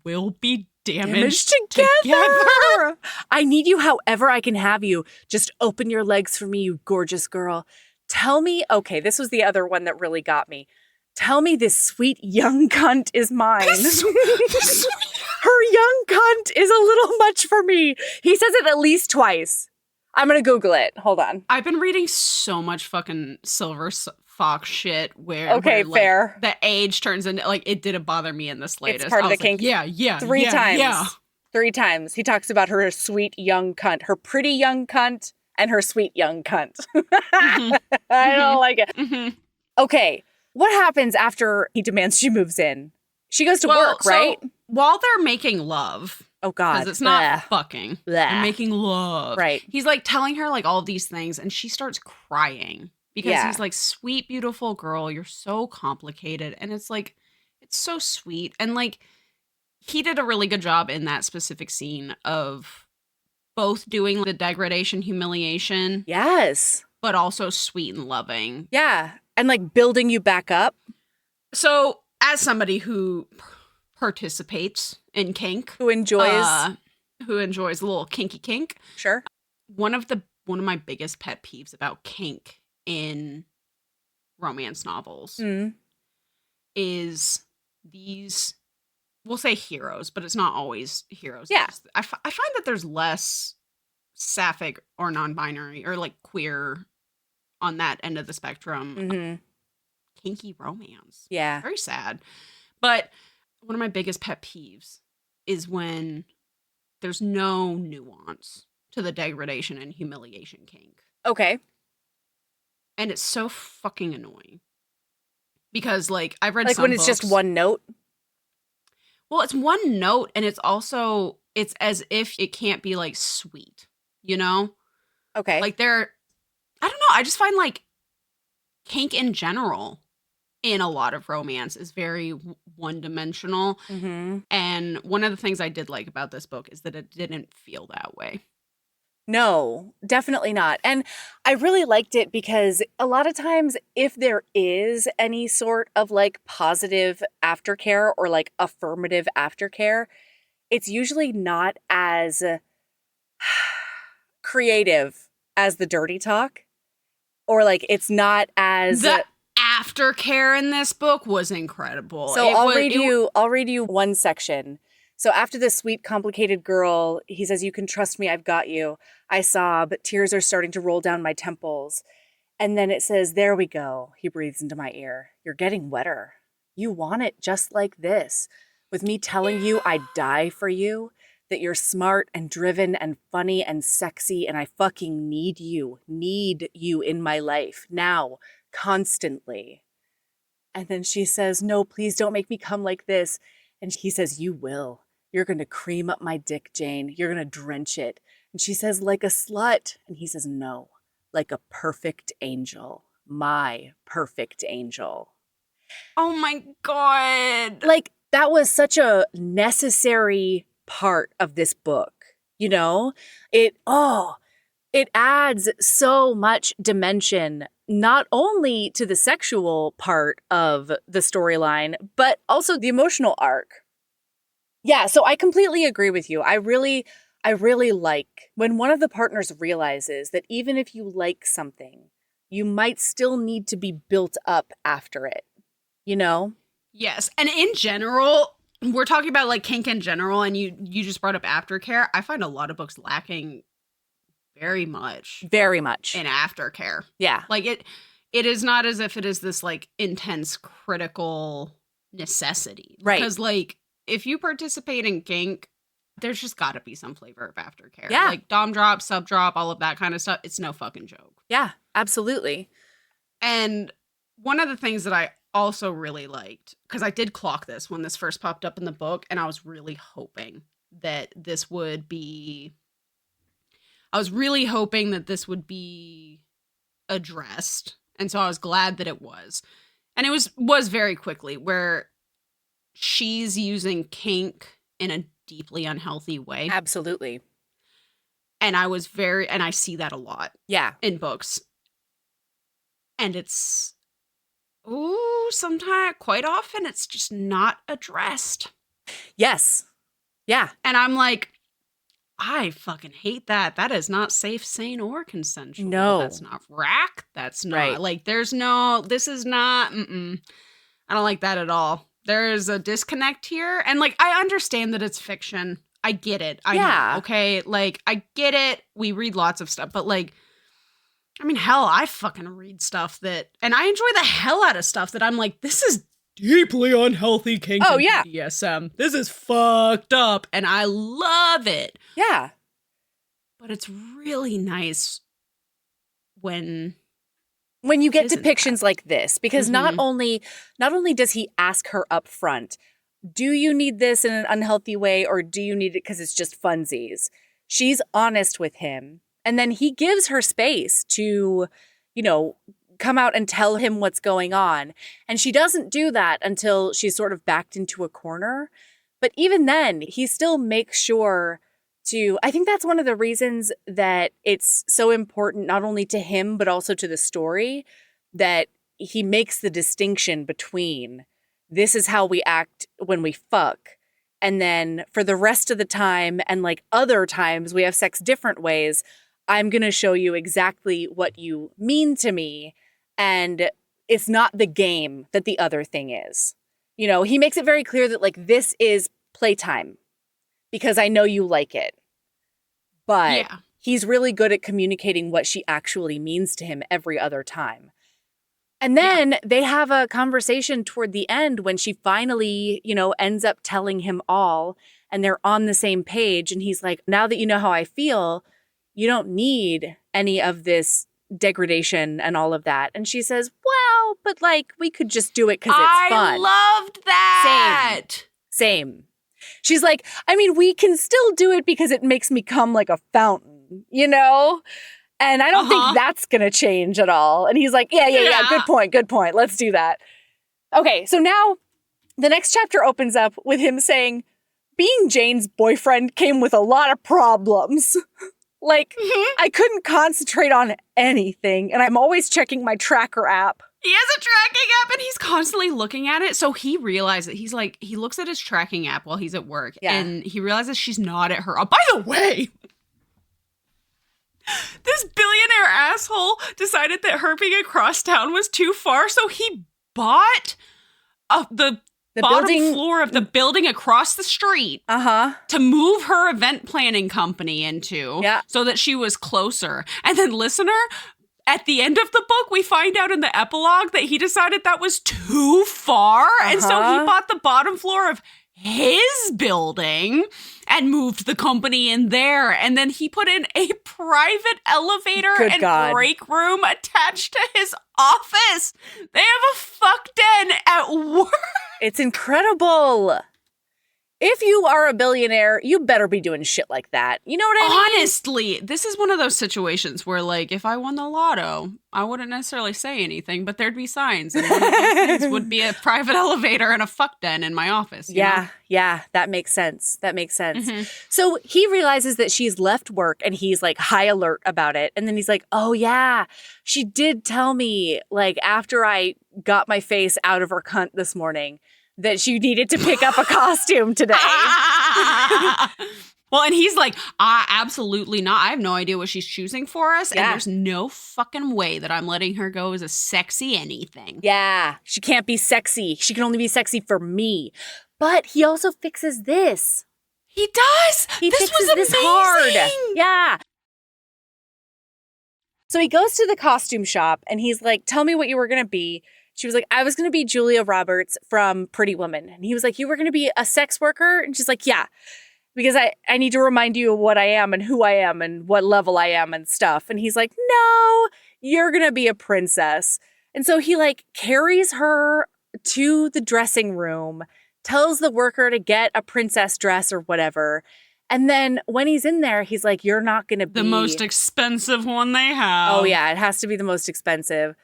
We'll be damaged together. I need you however I can have you. Just open your legs for me, you gorgeous girl. Tell me, okay, this was the other one that really got me. Tell me this sweet young cunt is mine. Her young cunt is a little much for me. He says it at least twice. I'm going to Google it. Hold on. I've been reading so much fucking Silver Fox shit where fair. The age turns into, like, it didn't bother me in this latest. It's part of the kink. Yeah. 3 times. Yeah. 3 times. He talks about her sweet young cunt, her pretty young cunt, and her sweet young cunt. Mm-hmm. I don't like it. Mm-hmm. Okay. What happens after he demands she moves in? She goes to work, right? While they're making love. Oh, God. Because it's not fucking. They're making love. Right. He's like telling her like all of these things and she starts crying because he's like, sweet, beautiful girl. You're so complicated. And it's like, it's so sweet. And like, he did a really good job in that specific scene of both doing the degradation, humiliation. Yes. But also sweet and loving. Yeah. And like building you back up. So as somebody who participates in kink, who enjoys a little kinky kink. Sure. One of my biggest pet peeves about kink in romance novels is these, we'll say heroes, but it's not always heroes. Yeah. I find that there's less sapphic or non-binary or like queer on that end of the spectrum. Kinky romance. Yeah. Very sad. But one of my biggest pet peeves is when there's no nuance to the degradation and humiliation kink. Okay. And it's so fucking annoying. Because, like, I've read like some when it's books, just one note? Well, it's one note, and it's also, it's as if it can't be, like, sweet, you know? Okay. Like, I don't know, I just find, like, kink in general in a lot of romance is very one-dimensional. And one of the things I did like about this book is that it didn't feel that way. No, definitely not. And I really liked it because a lot of times if there is any sort of like positive aftercare or like affirmative aftercare, it's usually not as creative as the dirty talk, or like it's not as... The aftercare in this book was incredible. So I'll read you one section. So after this sweet, complicated girl, he says, you can trust me, I've got you. I sob, tears are starting to roll down my temples. And then it says, there we go. He breathes into my ear. You're getting wetter. You want it just like this, with me telling you I'd die for you, that you're smart and driven and funny and sexy, and I fucking need you in my life now, constantly. And then she says, no, please don't make me come like this. And he says, you will. You're going to cream up my dick, Jane. You're going to drench it. And she says, like a slut. And he says, no, like a perfect angel. My perfect angel. Oh my God. Like, that was such a necessary part of this book, you know? It adds so much dimension, not only to the sexual part of the storyline, but also the emotional arc. Yeah, so I completely agree with you. I really like when one of the partners realizes that even if you like something, you might still need to be built up after it, you know? Yes. And in general, we're talking about like kink in general, and you just brought up aftercare. I find a lot of books lacking very much in aftercare. Yeah. Like it is not as if it is this like intense critical necessity. Right. Because like if you participate in kink, there's just got to be some flavor of aftercare. Yeah. Like dom drop, sub drop, all of that kind of stuff. It's no fucking joke. Yeah, absolutely. And one of the things that I also really liked, because I did clock this when this first popped up in the book, and I was really hoping that this would be addressed. And so I was glad that it was. And it was very quickly, where she's using kink in a deeply unhealthy way. Absolutely. And I see that a lot. Yeah. In books. And it's sometimes, quite often, it's just not addressed. Yes. Yeah. And I'm like, I fucking hate that. That is not safe, sane, or consensual. No. That's not rack. That's not, right. Like, this is not, I don't like that at all. There's a disconnect here. And, like, I understand that it's fiction. I get it. I know, okay? Like, I get it. We read lots of stuff. But, like, I mean, hell, I fucking read stuff and I enjoy the hell out of stuff that I'm like, this is deeply unhealthy kink and BDSM. This is fucked up, and I love it. Yeah. But it's really nice when you get depictions like this, because not only does he ask her up front, do you need this in an unhealthy way, or do you need it because it's just funsies? She's honest with him. And then he gives her space to, come out and tell him what's going on. And she doesn't do that until she's sort of backed into a corner. But even then, he still makes sure I think that's one of the reasons that it's so important, not only to him, but also to the story, that he makes the distinction between this is how we act when we fuck. And then for the rest of the time, and like other times we have sex different ways, I'm going to show you exactly what you mean to me. And it's not the game that the other thing is. He makes it very clear that like, this is playtime because I know you like it. But he's really good at communicating what she actually means to him every other time. And then they have a conversation toward the end when she finally, ends up telling him all, and they're on the same page. And he's like, now that you know how I feel, you don't need any of this degradation and all of that. And she says, well, but like, we could just do it because it's fun. I loved that. Same. She's like, I mean, we can still do it because it makes me come like a fountain, And I don't think that's going to change at all. And he's like, yeah. Good point. Let's do that. Okay, so now the next chapter opens up with him saying, being Jane's boyfriend came with a lot of problems. Like, I couldn't concentrate on anything, and I'm always checking my tracker app. He has a tracking app, and he's constantly looking at it. So he realizes, he looks at his tracking app while he's at work, and he realizes she's not at her. Oh, by the way, this billionaire asshole decided that herping across town was too far, so he bought the bottom floor of the building across the street to move her event planning company into so that she was closer. And then listener, at the end of the book, we find out in the epilogue that he decided that was too far. And so he bought the bottom floor of his building and moved the company in there. And then he put in a private elevator break room attached to his office. They have a fuck den at work. It's incredible. If you are a billionaire, you better be doing shit like that. You know what I mean? Honestly, this is one of those situations where, like, if I won the lotto, I wouldn't necessarily say anything, but there'd be signs. And one of those things would be a private elevator and a fuck den in my office. Yeah, that makes sense. Mm-hmm. So he realizes that she's left work and he's like high alert about it. And then he's like, oh yeah, she did tell me, like, after I got my face out of her cunt this morning, that she needed to pick up a costume today. Well, and he's like, absolutely not. I have no idea what she's choosing for us. Yeah. And there's no fucking way that I'm letting her go as a sexy anything. Yeah, she can't be sexy. She can only be sexy for me. But he also fixes this. He does. This fixes was this hard. Yeah. So he goes to the costume shop and he's like, tell me what you were going to be. She was like, I was going to be Julia Roberts from Pretty Woman. And he was like, you were going to be a sex worker? And she's like, yeah, because I need to remind you of what I am and who I am and what level I am and stuff. And he's like, no, you're going to be a princess. And so he like carries her to the dressing room, tells the worker to get a princess dress or whatever. And then when he's in there, he's like, you're not going to be the most expensive one they have. Oh, yeah, it has to be the most expensive.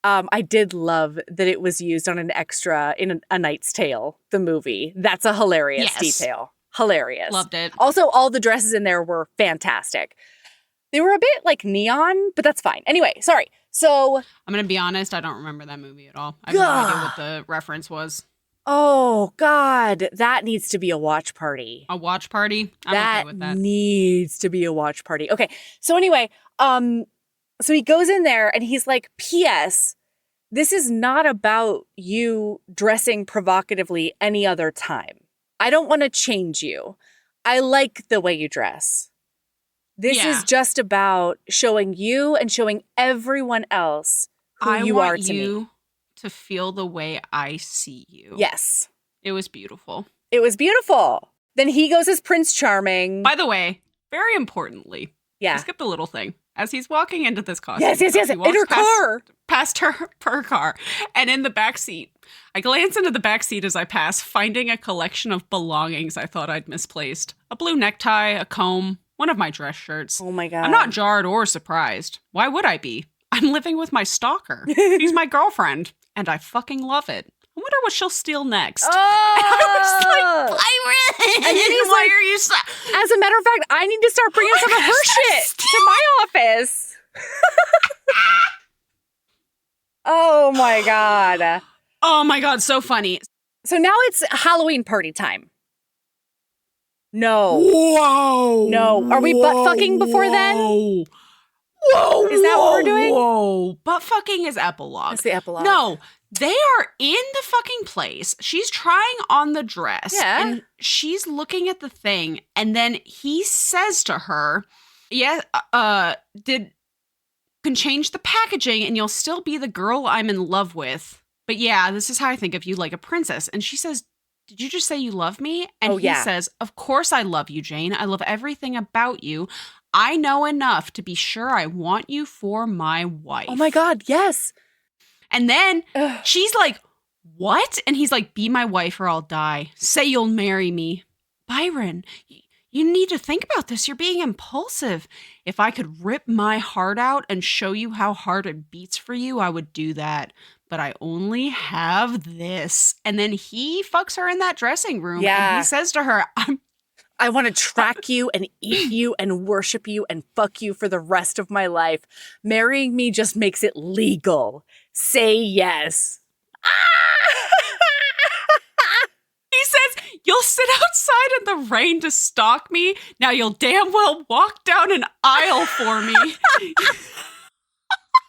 I did love that it was used on an extra in A Knight's Tale, the movie. That's a hilarious detail. Hilarious. Loved it. Also, all the dresses in there were fantastic. They were a bit like neon, but that's fine. Anyway, sorry. So I'm going to be honest. I don't remember that movie at all. I have no idea what the reference was. Oh, God. That needs to be a watch party. A watch party? I'm okay with that. Needs to be a watch party. Okay. So anyway, so he goes in there and he's like, P.S., this is not about you dressing provocatively any other time. I don't want to change you. I like the way you dress. This is just about showing you and showing everyone else who you are to me. I want you to feel the way I see you. Yes. It was beautiful. It was beautiful. Then he goes as Prince Charming. By the way, very importantly, I skipped a little thing. As he's walking into this costume. Yes. In her car. Past her car. And in the back seat. I glance into the back seat as I pass, finding a collection of belongings I thought I'd misplaced. A blue necktie, a comb, one of my dress shirts. Oh my God. I'm not jarred or surprised. Why would I be? I'm living with my stalker. She's my girlfriend. And I fucking love it. I wonder what she'll steal next. Oh! And I was like, Byron! And then he's why like, are you as a matter of fact, I need to start bringing some of her shit to my office. Oh my God. Oh my God, so funny. So now it's Halloween party time. No. Whoa. No. Are we butt fucking before then? Whoa. Is that what we're doing? Whoa. Butt fucking is epilogue. That's the epilogue. No. They are in the fucking place. She's trying on the dress. Yeah. And she's looking at the thing. And then he says to her, can change the packaging and you'll still be the girl I'm in love with. But yeah, this is how I think of you, like a princess. And she says, did you just say you love me? And he says, of course I love you, Jane. I love everything about you. I know enough to be sure I want you for my wife. Oh my God, yes. And then she's like, what? And he's like, be my wife or I'll die. Say you'll marry me. Byron, you need to think about this. You're being impulsive. If I could rip my heart out and show you how hard it beats for you, I would do that. But I only have this. And then he fucks her in that dressing room. Yeah. And he says to her, I want to track you and eat you and worship you and fuck you for the rest of my life. Marrying me just makes it legal. Say yes. He says, you'll sit outside in the rain to stalk me. Now you'll damn well walk down an aisle for me.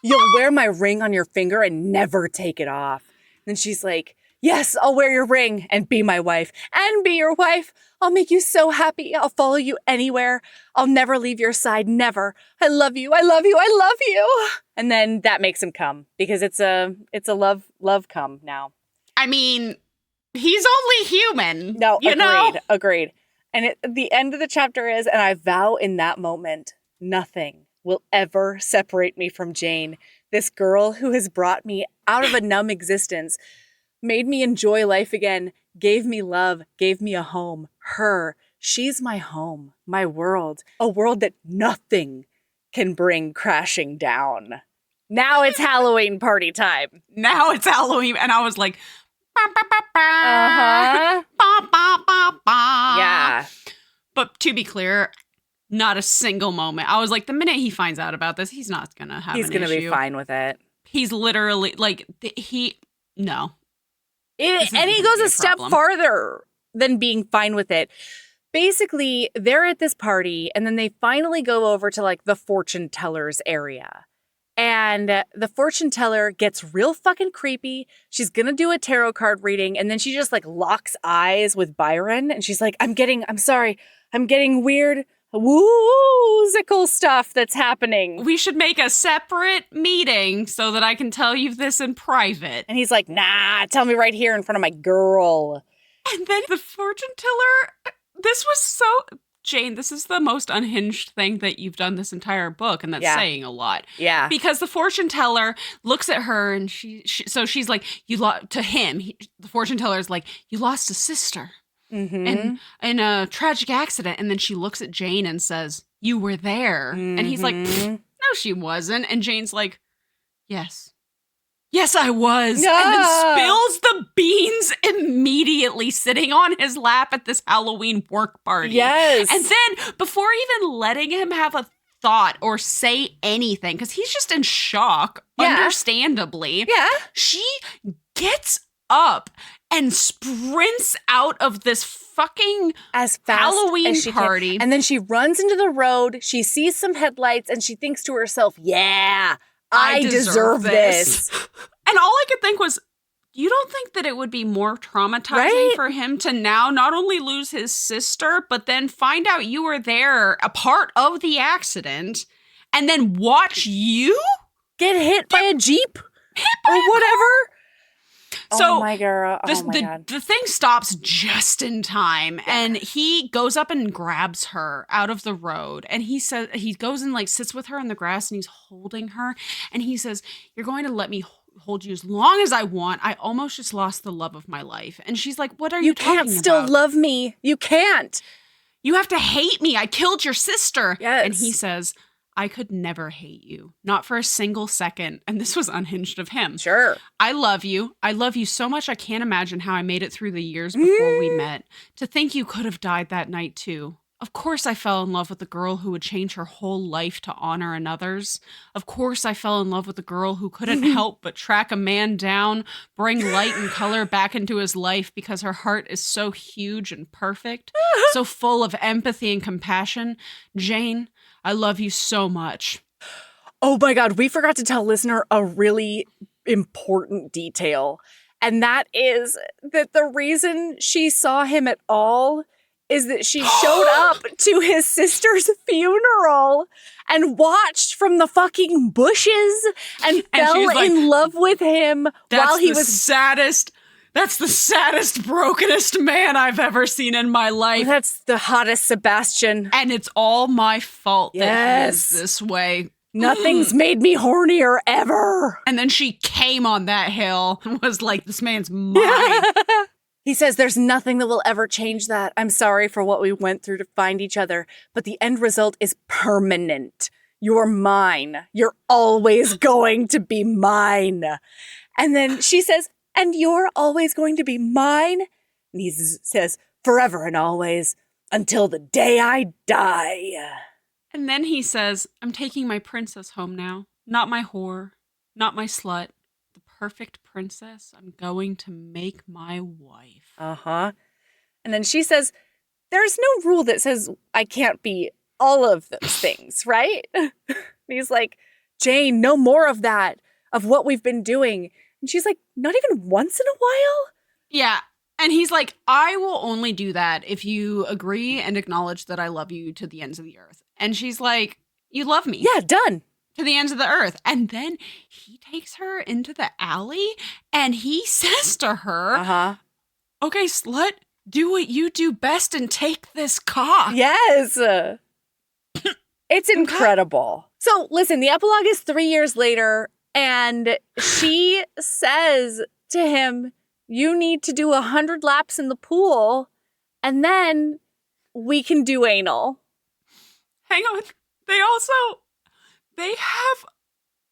You'll wear my ring on your finger and never take it off. And she's like, Yes, I'll wear your ring and be my wife and be your wife. I'll make you so happy. I'll follow you anywhere. I'll never leave your side. Never. I love you. I love you. I love you. And then that makes him come because it's a love come now. I mean, he's only human. No, agreed. Agreed. And the end of the chapter is, and I vow in that moment, nothing will ever separate me from Jane, this girl who has brought me out of a numb existence, made me enjoy life again, gave me love, gave me a home. Her, she's my home, my world, a world that nothing can bring crashing down. Now it's Halloween party time. Now it's Halloween. And I was like, ba, ba, ba, ba, uh-huh. ba, ba, ba, ba. Yeah. But to be clear, not a single moment. I was like, the minute he finds out about this, he's not going to have He's going to be fine with it. He's literally like, no. And he goes a step farther than being fine with it. Basically, they're at this party and then they finally go over to like the fortune teller's area. And the fortune teller gets real fucking creepy. She's going to do a tarot card reading. And then she just like locks eyes with Byron. And she's like, I'm getting weird woo-sical stuff that's happening. We should make a separate meeting so that I can tell you this in private. And he's like, nah, tell me right here in front of my girl. And then the fortune teller, this was so... Jane, this is the most unhinged thing that you've done this entire book, and that's saying a lot. Yeah. Because the fortune teller looks at her, and she's like, to him, the fortune teller is like, you lost a sister. Mm-hmm. in a tragic accident. And then she looks at Jane and says, you were there. Mm-hmm. And he's like, no, she wasn't. And Jane's like, yes, I was. Yeah. And then spills the beans immediately sitting on his lap at this Halloween work party. Yes. And then before even letting him have a thought or say anything, because he's just in shock, understandably. Yeah. She gets up and sprints out of this fucking as fast Halloween as she party. Can. And then she runs into the road. She sees some headlights and she thinks to herself, yeah, I deserve this. And all I could think was, you don't think that it would be more traumatizing for him to now not only lose his sister, but then find out you were there, a part of the accident, and then watch you get hit by a Jeep or whatever? So oh my girl. The thing stops just in time, and he goes up and grabs her out of the road, and he says he goes and like sits with her in the grass, and he's holding her, and he says, "You're going to let me hold you as long as I want. I almost just lost the love of my life." And she's like, "What are you talking about? You can't still love me. You can't. You have to hate me. I killed your sister." Yes. And he says, I could never hate you, not for a single second. And this was unhinged of him. Sure. I love you. I love you so much. I can't imagine how I made it through the years before we met. To think you could have died that night too. Of course I fell in love with the girl who would change her whole life to honor another's. Of course I fell in love with the girl who couldn't help but track a man down, bring light and color back into his life because her heart is so huge and perfect, so full of empathy and compassion. Jane, I love you so much. Oh my God, we forgot to tell listener a really important detail. And that is that the reason she saw him at all is that she showed up to his sister's funeral and watched from the fucking bushes and fell in love with him while he was saddest. That's the saddest, brokenest man I've ever seen in my life. That's the hottest Sebastian. And it's all my fault that he is this way. Nothing's made me hornier ever. And then she came on that hill and was like, this man's mine. He says, there's nothing that will ever change that. I'm sorry for what we went through to find each other, but the end result is permanent. You're mine. You're always going to be mine. And then she says, and you're always going to be mine? And he says, forever and always, until the day I die. And then he says, I'm taking my princess home now. Not my whore, not my slut. The perfect princess I'm going to make my wife. Uh-huh. And then she says, there's no rule that says I can't be all of those things, right? And he's like, Jane, no more of that, of what we've been doing. And she's like, not even once in a while? Yeah. And he's like, I will only do that if you agree and acknowledge that I love you to the ends of the earth. And she's like, you love me. Yeah, done. To the ends of the earth. And then he takes her into the alley and he says to her, okay, slut, do what you do best and take this cock. Yes. It's incredible. So listen, the epilogue is 3 years later, and she says to him, you need to do 100 laps in the pool, and then we can do anal. Hang on. They have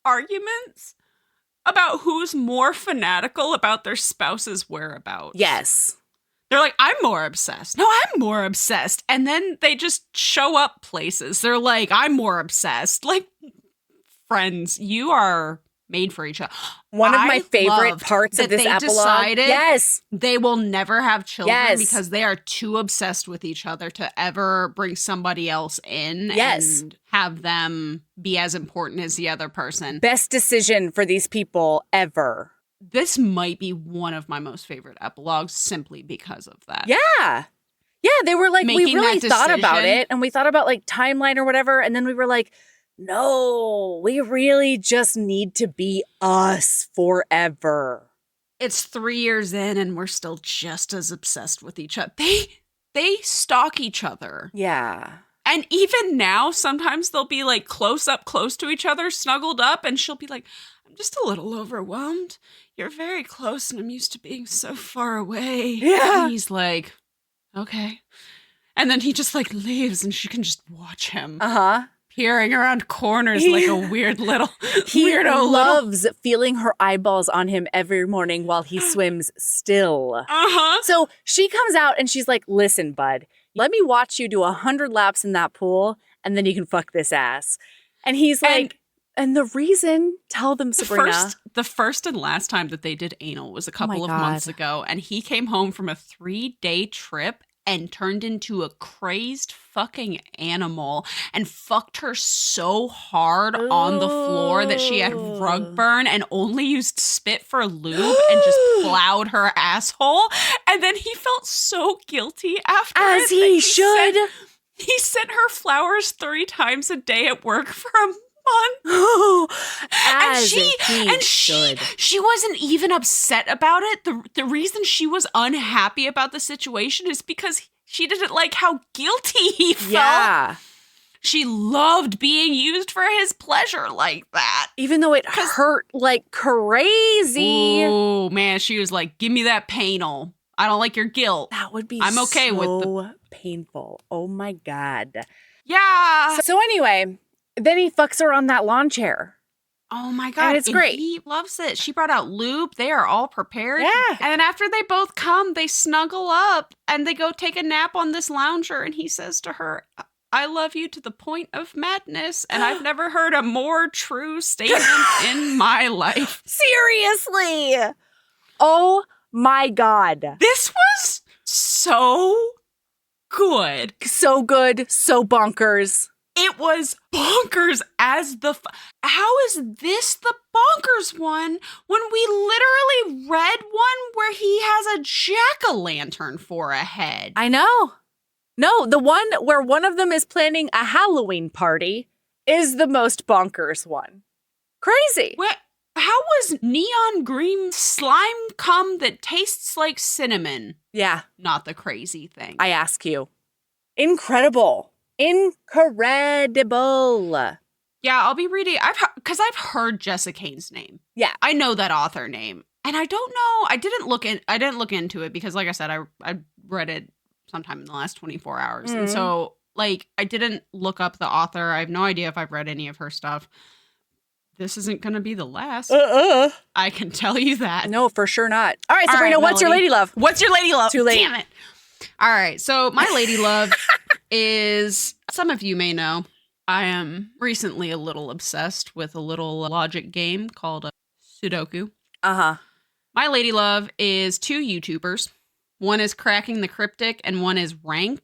arguments about who's more fanatical about their spouse's whereabouts. Yes. They're like, I'm more obsessed. No, I'm more obsessed. And then they just show up places. They're like, I'm more obsessed. Like, friends, you are made for each other. One of my favorite parts of this epilogue. Decided yes. They will never have children yes. because they are too obsessed with each other to ever bring somebody else in yes. and have them be as important as the other person. Best decision for these people ever. This might be one of my most favorite epilogues simply because of that. Yeah. Yeah, they were like, Making we really thought about it, and we thought about like timeline or whatever, and then we were like, no, we really just need to be us forever. It's 3 years in and we're still just as obsessed with each other. They stalk each other. Yeah. And even now, sometimes they'll be like close to each other, snuggled up, and she'll be like, I'm just a little overwhelmed. You're very close and I'm used to being so far away. Yeah. And he's like, okay. And then he just like leaves and she can just watch him. Peering around corners like a weird little He loves feeling her eyeballs on him every morning while he swims still. So she comes out and she's like, listen, bud, let me watch you do 100 laps in that pool and then you can fuck this ass. And he's like, and the reason, tell them, Sabrina. The first and last time that they did anal was a couple of months ago. And he came home from a 3-day trip and turned into a crazed fucking animal and fucked her so hard on the floor that she had rug burn and only used spit for lube and just plowed her asshole. And then he felt so guilty after As he should. He sent her flowers 3 times a day at work for a month. She wasn't even upset about it. The reason she was unhappy about the situation is because she didn't like how guilty he felt. Yeah. She loved being used for his pleasure like that. Even though it hurt like crazy. Oh, man. She was like, give me that painal. I don't like your guilt. That would be I'm okay with so painful. Oh, my God. Yeah. So anyway, then he fucks her on that lawn chair. Oh my God. And it's great. He loves it. She brought out lube. They are all prepared. Yeah. And after they both come, they snuggle up and they go take a nap on this lounger. And he says to her, I love you to the point of madness. And I've never heard a more true statement in my life. Seriously. Oh my God. This was so good. So good. So bonkers. It was bonkers as how is this the bonkers one when we literally read one where he has a jack-o'-lantern for a head? I know. No, the one where one of them is planning a Halloween party is the most bonkers one. Crazy. How was neon green slime cum that tastes like cinnamon? Yeah. Not the crazy thing. I ask you. Incredible. Incredible. Yeah, I'll be reading. Because I've heard Jessica Kane's name. Yeah, I know that author name, and I don't know. I didn't look into it because, like I said, I read it sometime in the last 24 hours, and so like I didn't look up the author. I have no idea if I've read any of her stuff. This isn't going to be the last. I can tell you that. No, for sure not. All right, Sabrina, what's your lady love? What's your lady love? Too late. Damn it. All right, so my lady love is, some of you may know, I am recently a little obsessed with a little logic game called Sudoku. My lady love is 2 YouTubers. One is CrackingTheCryptic and one is Rangsk.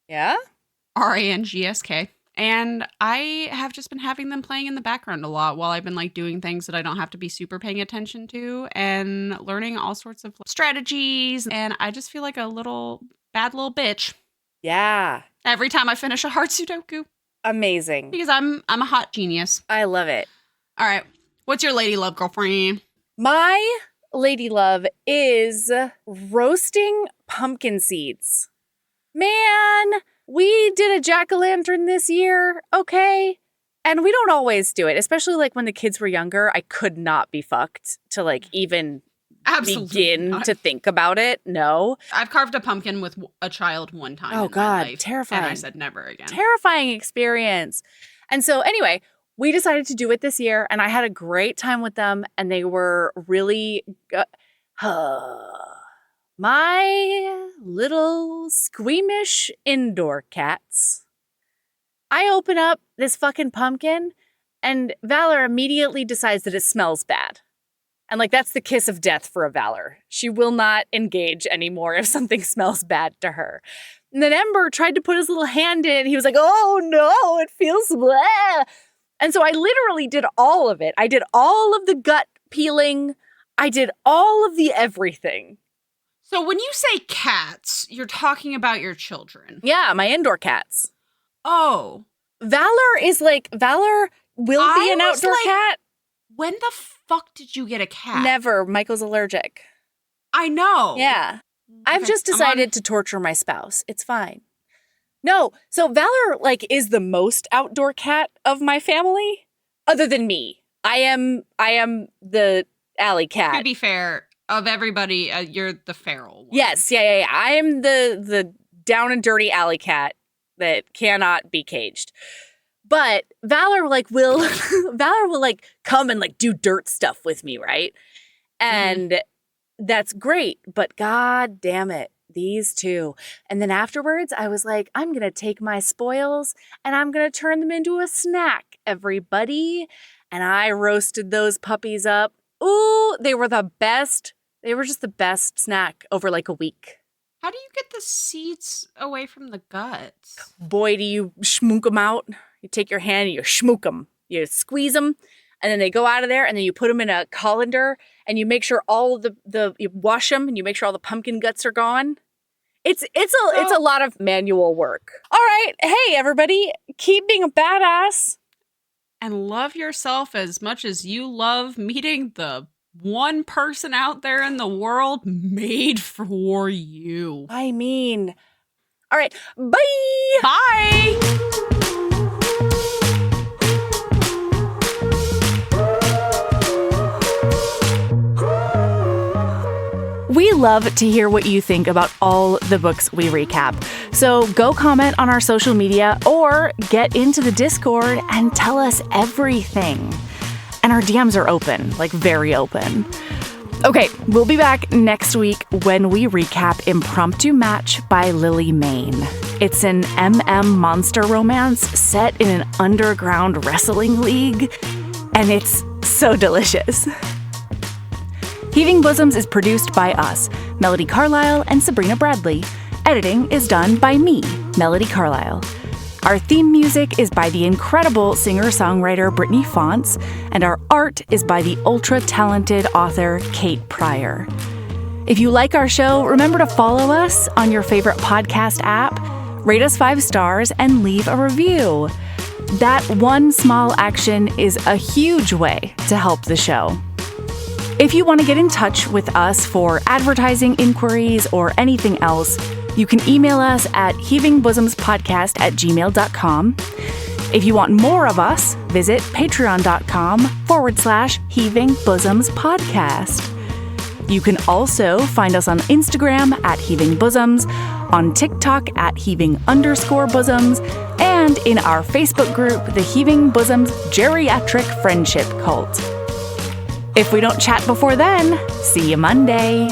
Yeah? Rangsk. And I have just been having them playing in the background a lot while I've been like doing things that I don't have to be super paying attention to and learning all sorts of strategies. And I just feel like a bad little bitch. Yeah. Every time I finish a hard Sudoku. Amazing. Because I'm a hot genius. I love it. All right. What's your lady love, girlfriend? My lady love is roasting pumpkin seeds. Man, we did a jack-o'-lantern this year, okay? And we don't always do it, especially like when the kids were younger. I could not be fucked to like even begin to think about it. No. I've carved a pumpkin with a child one time. Oh, God, life, terrifying. And I said never again. Terrifying experience. And so anyway, we decided to do it this year, and I had a great time with them, and they were really my little squeamish indoor cats. I open up this fucking pumpkin, and Valor immediately decides that it smells bad. And like, that's the kiss of death for a Valor. She will not engage anymore if something smells bad to her. And then Ember tried to put his little hand in, and he was like, oh no, it feels blah. And so I literally did all of it. I did all of the gut peeling. I did all of the everything. So when you say cats, you're talking about your children. Yeah, my indoor cats. Oh. Valor will be an outdoor cat. When the fuck did you get a cat? Never. Michael's allergic. I know. Yeah. I've just decided to torture my spouse. It's fine. No, so Valor is the most outdoor cat of my family, other than me. I am the alley cat. To be fair, of everybody, you're the feral one. Yes, yeah. I am the down and dirty alley cat that cannot be caged. But Valor will come and do dirt stuff with me, right? And that's great, but god damn it. These two. And then afterwards, I was like, I'm going to take my spoils and I'm going to turn them into a snack, everybody. And I roasted those puppies up. Ooh, they were the best. They were just the best snack over a week. How do you get the seeds away from the guts? Boy, do you schmook them out. You take your hand and you schmook them. You squeeze them. And then they go out of there, and then you put them in a colander, and you make sure all of you wash them, and you make sure all the pumpkin guts are gone. It's a lot of manual work. All right, hey everybody, keep being a badass and love yourself as much as you love meeting the one person out there in the world made for you. I mean, all right, bye. Bye. We love to hear what you think about all the books we recap. So go comment on our social media or get into the Discord and tell us everything. And our DMs are open, very open. Okay, we'll be back next week when we recap Impromptu Match by Lily Mayne. It's an monster romance set in an underground wrestling league, and it's so delicious. Heaving Bosoms is produced by us, Melody Carlisle and Sabrina Bradley. Editing is done by me, Melody Carlisle. Our theme music is by the incredible singer-songwriter Brittany Fonts, and our art is by the ultra-talented author Kate Pryor. If you like our show, remember to follow us on your favorite podcast app, rate us 5 stars, and leave a review. That one small action is a huge way to help the show. If you want to get in touch with us for advertising inquiries or anything else, you can email us at heavingbosomspodcast@gmail.com. If you want more of us, visit patreon.com/heavingbosomspodcast. You can also find us on Instagram at Heaving Bosoms, on TikTok at Heaving_Bosoms, and in our Facebook group, the Heaving Bosoms Geriatric Friendship Cult. If we don't chat before then, see you Monday.